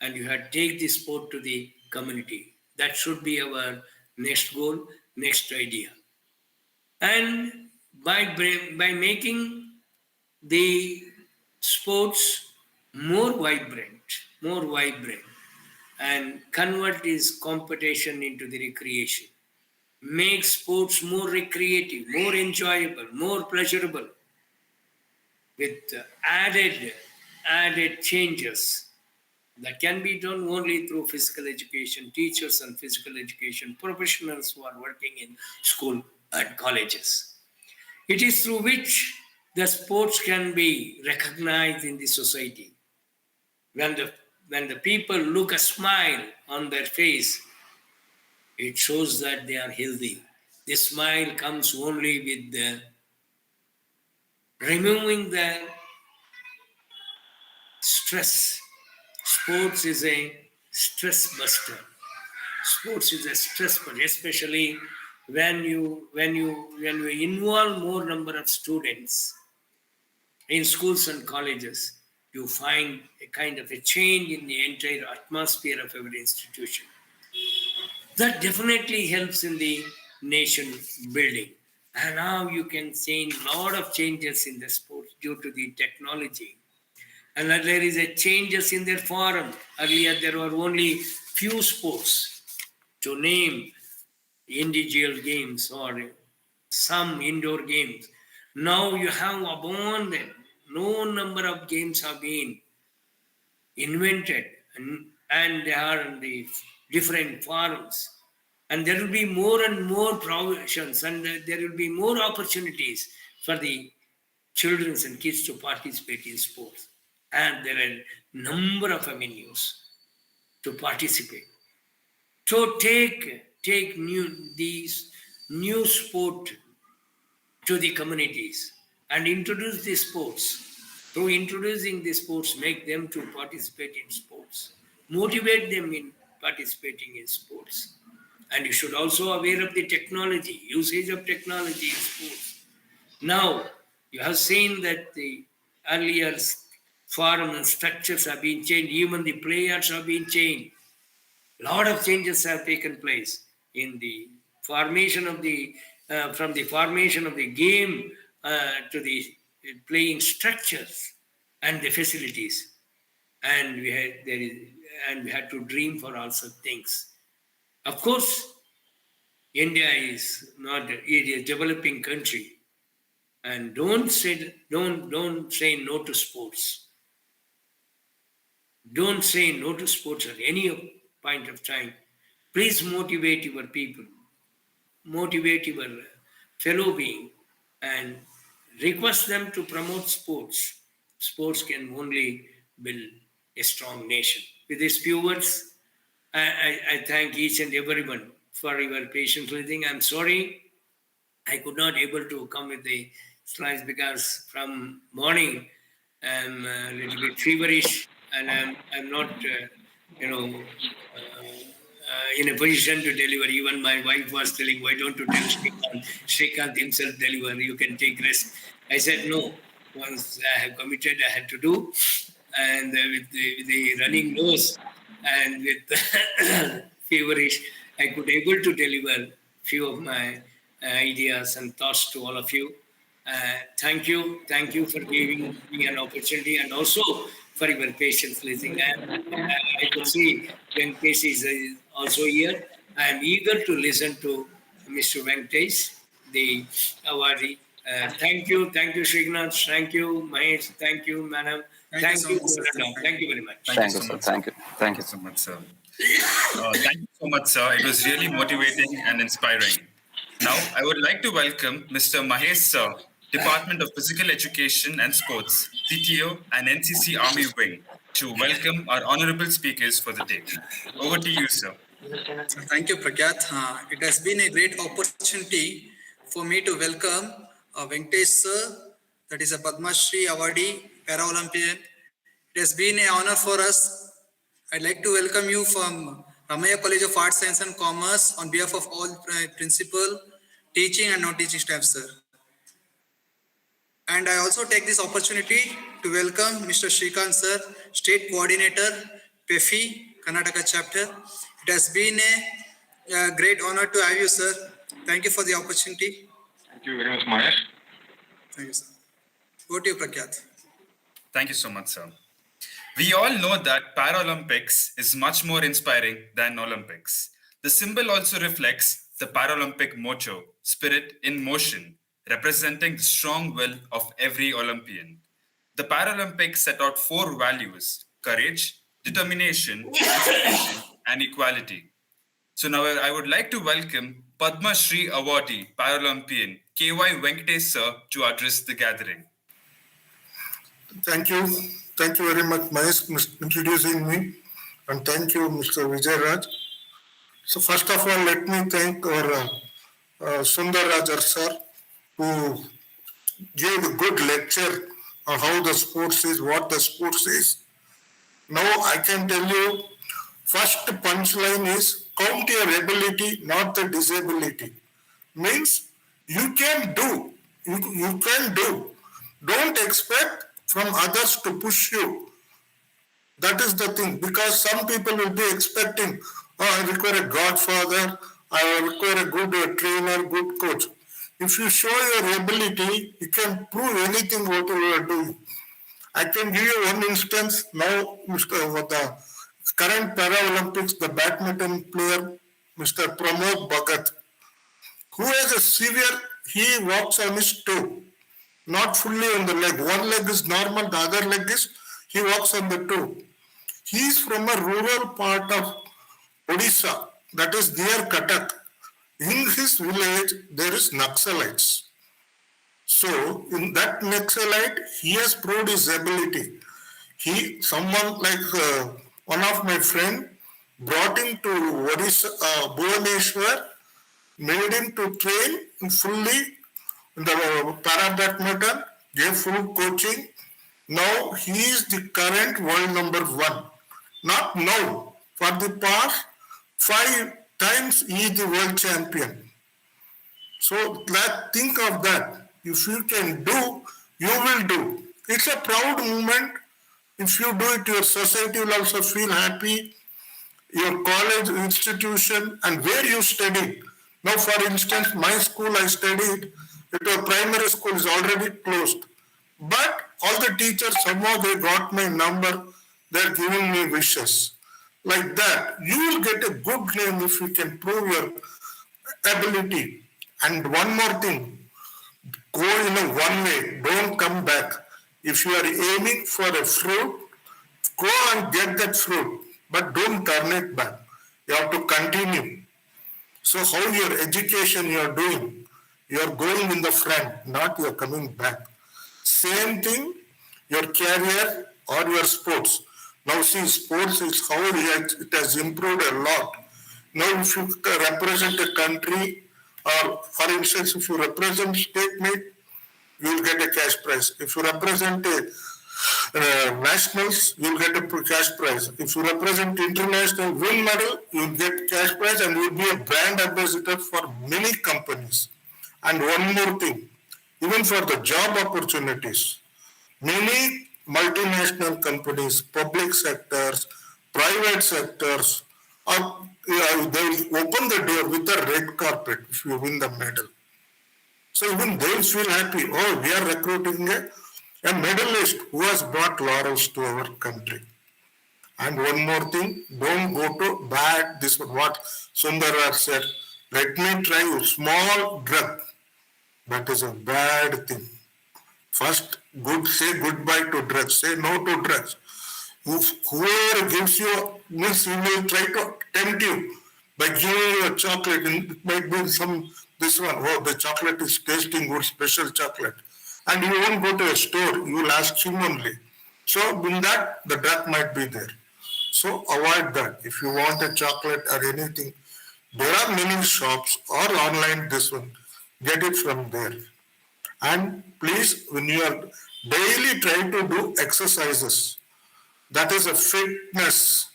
and you have to take the sport to the community. That should be our next goal, next idea. And by making the sports more vibrant, and convert this competition into the recreation, make sports more recreative, more enjoyable, more pleasurable, with added changes that can be done only through physical education, teachers and physical education, professionals who are working in school and colleges. It is through which the sports can be recognized in the society. When the people look a smile on their face, it shows that they are healthy. The smile comes only with the removing the stress. Sports is a stress buster. Sports is a stress buster, especially when you involve more number of students in schools and colleges. You find a kind of a change in the entire atmosphere of every institution. That definitely helps in the nation building. And now you can see a lot of changes in the sports due to the technology. And there is a changes in their forum. Earlier there were only few sports to name individual games or some indoor games. Now you have abundant, no number of games have been invented, and they are in the different forums. And there will be more and more provisions, and there will be more opportunities for the children and kids to participate in sports. And there are a number of avenues to participate. So take these new sport to the communities and introduce the sports. Through introducing the sports, make them to participate in sports. Motivate them in participating in sports. And you should also aware of the technology, usage of technology in sports. Now, you have seen that the earlier form and structures have been changed, even the players have been changed. A lot of changes have taken place in the formation of the, from the formation of the game to the playing structures and the facilities. And we had to dream for all such things. Of course, India is not a developing country, and don't say no to sports. Don't say no to sports at any point of time. Please motivate your people, motivate your fellow being, and request them to promote sports. Sports can only build a strong nation. With these few words, I thank each and everyone for your patient listening. I'm sorry I could not able to come with the slides because from morning I'm a little bit feverish and I'm not, in a position to deliver. Even my wife was telling, why don't you tell Srikanth? Srikanth himself deliver, you can take rest. I said, no, once I have committed, I had to do. And with the running nose and with feverish, I could able to deliver few of my ideas and thoughts to all of you. Thank you for giving me an opportunity, and also for your patience listening. And I could see Venkatesh is also here. I am eager to listen to Mr. Venkatesh, the awardee. Thank you, Srinath. Thank you, Mahesh. Thank you, Madam. Thank you, thank you very much. Thank you so much. Thank you so much, sir. Thank you so much, sir. It was really motivating and inspiring. Now, I would like to welcome Mr. Mahesh, sir, Department of Physical Education and Sports, CTO and NCC Army Wing, to welcome our honorable speakers for the day. Over to you, sir. Thank you, Prakyath. It has been a great opportunity for me to welcome Venkatesh sir, that is a Padma Shri awardee, Paralympian. It has been an honor for us. I'd like to welcome you from RAMAIAH College of Arts, Science and Commerce on behalf of all principal, teaching and non-teaching staff, sir. And I also take this opportunity to welcome Mr. Srikanth sir, State Coordinator, PEFI, Karnataka chapter. It It has been a great honor to have you, sir. Thank you for the opportunity. Thank you very much, Mahesh. Thank you, sir. Over to you, Prakyat. Thank you so much, sir. We all know that Paralympics is much more inspiring than Olympics. The symbol also reflects the Paralympic motto, spirit in motion, representing the strong will of every Olympian. The Paralympics set out 4 values: courage, determination, participation, and equality. So now I would like to welcome Padma Shri awardee Paralympian KY Venkatesh sir to address the gathering. Thank you. Thank you very much, Mahesh, for introducing me. And thank you, Mr. Vijay Raj. So first of all, let me thank our Sundar Rajar sir, who gave a good lecture on how the sports is, what the sports is. Now I can tell you, first punchline is count your ability, not the disability. Means you can do. You can do. Don't expect from others to push you. That is the thing, because some people will be expecting, oh, I require a godfather, I require a good trainer, good coach. If you show your ability, you can prove anything what you are doing. I can give you one instance now, with the current Paralympics, the badminton player, Mr. Pramod Bhagat, who has a severe, he walks on his toe, not fully on the leg. One leg is normal, the other leg is, he walks on the toe. He is from a rural part of Odisha, that is near Cuttack. In his village, there is Naxalites. So, in that Naxalite, he has proved his ability. Someone like one of my friend brought him to Odisha, Bhubaneswar, made him to train fully in the para-badminton, gave full coaching. Now he is the current world number 1. Not now, for the past 5 times he is the world champion. So think of that. If you can do, you will do. It's a proud moment. If you do it, your society will also feel happy. Your college, institution, and where you studied. Now, for instance, my school I studied, the primary school is already closed. But all the teachers, somehow they got my number, they're giving me wishes. Like that, you will get a good name if you can prove your ability. And one more thing, go in a one way, don't come back. If you are aiming for a fruit, go and get that fruit, but don't turn it back. You have to continue. So how your education you are doing, you are going in the front, not you are coming back. Same thing, your career or your sports. Now see, sports is how it has improved a lot. Now if you represent a country, or for instance, if you represent state meet, you will get a cash prize. If you represent nationals, you will get a cash prize. If you represent international win medal, you will get cash prize and you will be a brand ambassador for many companies. And one more thing, even for the job opportunities, many multinational companies, public sectors, private sectors, they will open the door with a red carpet if you win the medal. So even they will feel happy. Oh, we are recruiting a medalist who has brought laurels to our country. And one more thing, don't go to bad, this is what Sundar said, let me try a small drug. That is a bad thing. First, say goodbye to drugs, say no to drugs. Whoever gives you, means he will try to tempt you by giving you a chocolate. It might be this one, oh, the chocolate is tasting good, special chocolate. And you won't go to a store, you will ask him only. So in that, the drug might be there. So avoid that. If you want a chocolate or anything, there are many shops or online this one. Get it from there. And please, when you are daily trying to do exercises, that is a fitness.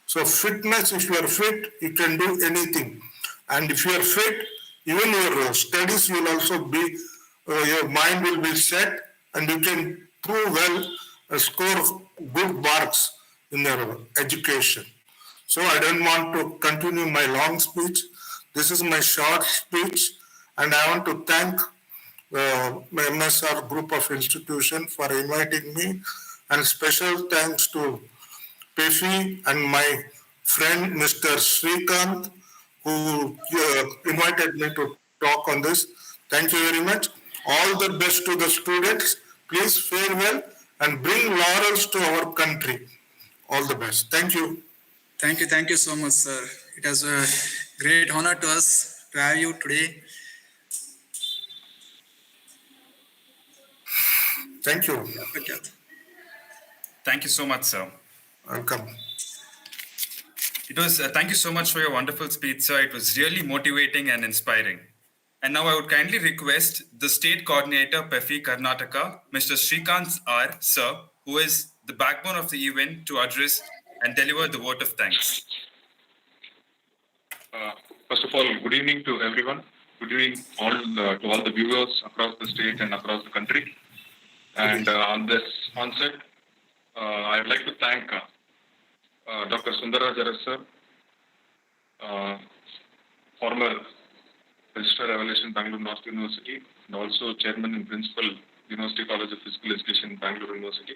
So fitness, if you are fit, you can do anything. And if you are fit, even your studies will also be, your mind will be set and you can prove well, score good marks in your education. So I don't want to continue my long speech. This is my short speech, and I want to thank my MSR group of institution for inviting me, and special thanks to Pefi and my friend Mr. Srikanth, who invited me to talk on this. Thank you very much. All the best to the students. Please fare well and bring laurels to our country. All the best. Thank you. Thank you so much, sir. It was a great honor to us to have you today. Thank you. Prakyath. Thank you so much, sir. Welcome. It was, thank you so much for your wonderful speech, sir. It was really motivating and inspiring. And now I would kindly request the State Coordinator, PEFI Karnataka, Mr. Srikanth R. Sir, who is the backbone of the event, to address and deliver the vote of thanks. First of all, good evening to everyone. Good evening to all the viewers across the state and across the country. And on this onset, I would like to thank Dr. Sundaraj RS sir, former Registrar Evaluation, Bangalore North University, and also Chairman and Principal, University College of Physical Education, Bangalore University.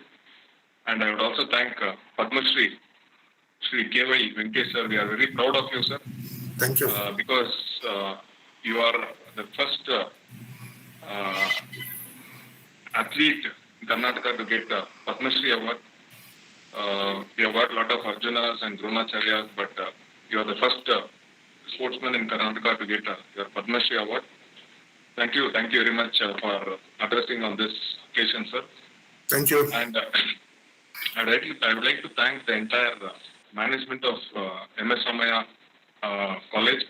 And I would also thank Padma Shri K.Y. Venkatesh sir. We are very proud of you, sir. Thank you. Because you are the first athlete in Karnataka to get the Padma Shri award. We have got a lot of Arjunas and Dronacharyas, but you are the first sportsman in Karnataka to get your Padma Shri award. Thank you very much for addressing on this occasion, sir. Thank you. And I would like to thank the entire management of MS RAMAIAH College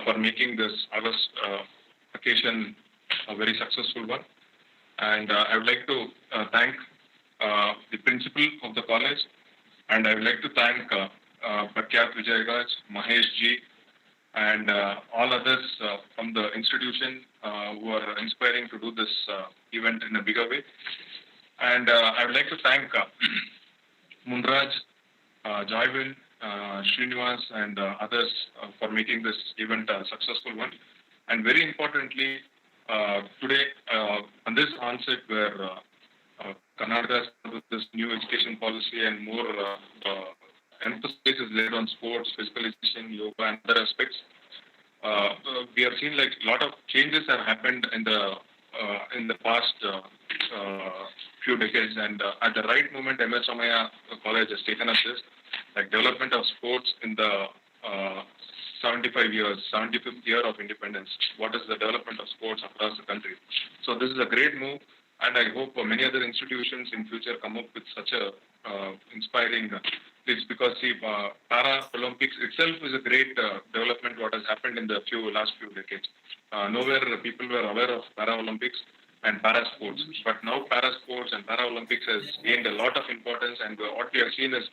for making this August occasion a very successful one. And I would like to thank the principal of the college, and I would like to thank Prakyath Vijayaraj, Mahesh Ji, and all others from the institution who are inspiring to do this event in a bigger way. And I would like to thank Munraj, Jaiwin, Srinivas, and others for making this event a successful one. And very importantly, today on this onset where Karnataka with this new education policy and more emphasis is laid on sports, physical education, yoga, and other aspects, we have seen like a lot of changes have happened in the past few decades, and at the right moment, MS RAMAIAH College has taken up this, like development of sports in the 75th year of independence. What is the development of sports across the country? So this is a great move, and I hope many other institutions in future come up with such a inspiring this, because see, Paralympics itself is a great development what has happened in the last few decades. Nowhere people were aware of Paralympics and parasports, but now parasports and Paralympics has gained a lot of importance, and what we have seen is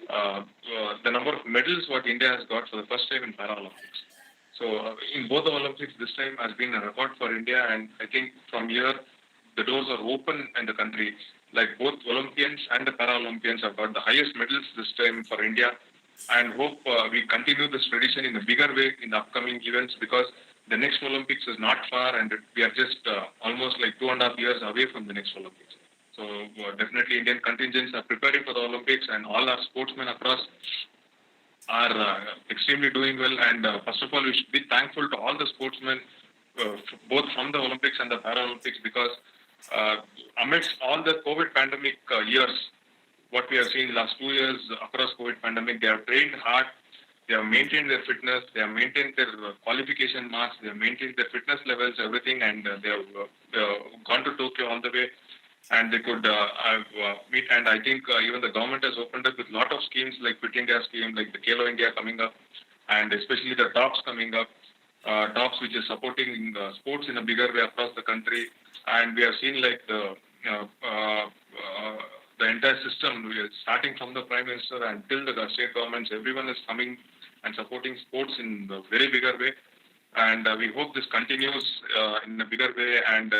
the number of medals what India has got for the first time in Paralympics. So in both the Olympics this time has been a record for India, and I think from here the doors are open in the country. Like both Olympians and the Paralympians have got the highest medals this time for India, and hope we continue this tradition in a bigger way in the upcoming events, because the next Olympics is not far, and we are just almost like 2.5 years away from the next Olympics. So definitely Indian contingents are preparing for the Olympics, and all our sportsmen across are extremely doing well. And first of all, we should be thankful to all the sportsmen, both from the Olympics and the Paralympics, because amidst all the COVID pandemic years, what we have seen last 2 years across COVID pandemic, they have trained hard, they have maintained their fitness, they have maintained their qualification marks, they have maintained their fitness levels, everything, and they have gone to Tokyo all the way, and they could meet. And I think even the government has opened up with a lot of schemes like Fit India scheme, like the Keynote India coming up, and especially the talks coming up, talks which is supporting sports in a bigger way across the country. And we have seen like the entire system, starting from the Prime Minister until the state governments, everyone is coming and supporting sports in a very bigger way. And we hope this continues in a bigger way, and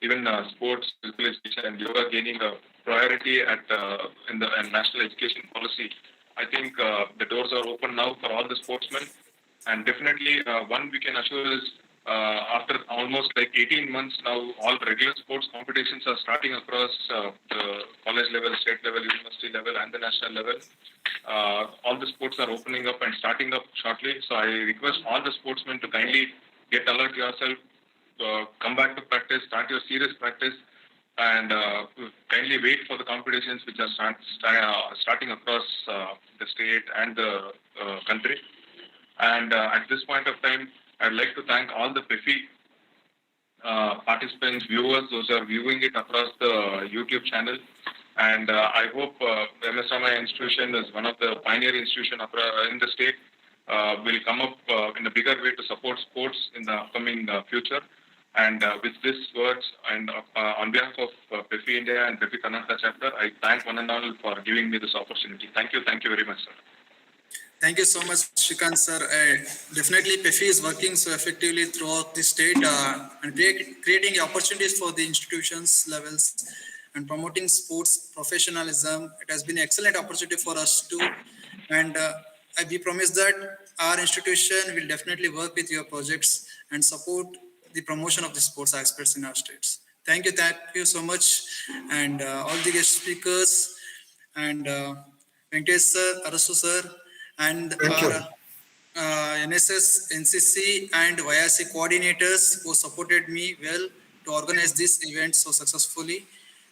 even sports, physical education, and yoga gaining a priority in the national education policy. I think the doors are open now for all the sportsmen. And definitely, one we can assure is after almost like 18 months now, all regular sports competitions are starting across the college level, state level, university level, and the national level. All the sports are opening up and starting up shortly. So I request all the sportsmen to kindly get alert yourself, come back to practice, start your serious practice, and kindly wait for the competitions which are starting across the state and the country. And at this point of time, I'd like to thank all the PEFI participants, viewers, those who are viewing it across the YouTube channel. And I hope MS Ramaiah institution is one of the pioneer institutions in the state, will come up in a bigger way to support sports in the upcoming future. And with these words, and on behalf of PEFI India and PEFI Karnataka chapter, I thank one and all for giving me this opportunity. Thank you very much, sir. Thank you so much, Shrikant sir. Definitely, PEFI is working so effectively throughout the state and creating opportunities for the institutions levels and promoting sports professionalism. It has been an excellent opportunity for us too. And we promise that our institution will definitely work with your projects and support the promotion of the sports aspects in our states. Thank you so much. And all the guest speakers and Venkatesh sir, Arasu sir, and Thank you. our NSS, NCC and YRC coordinators who supported me well to organize this event so successfully.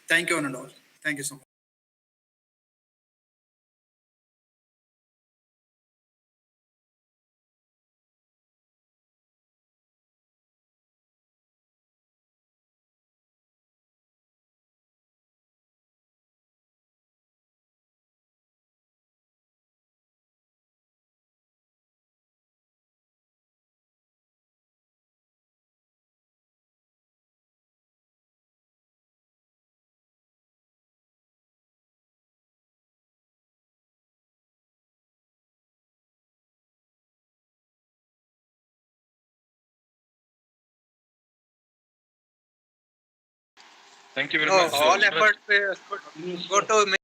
Thank you one and all. Thank you so much. Thank you very much. All effort go to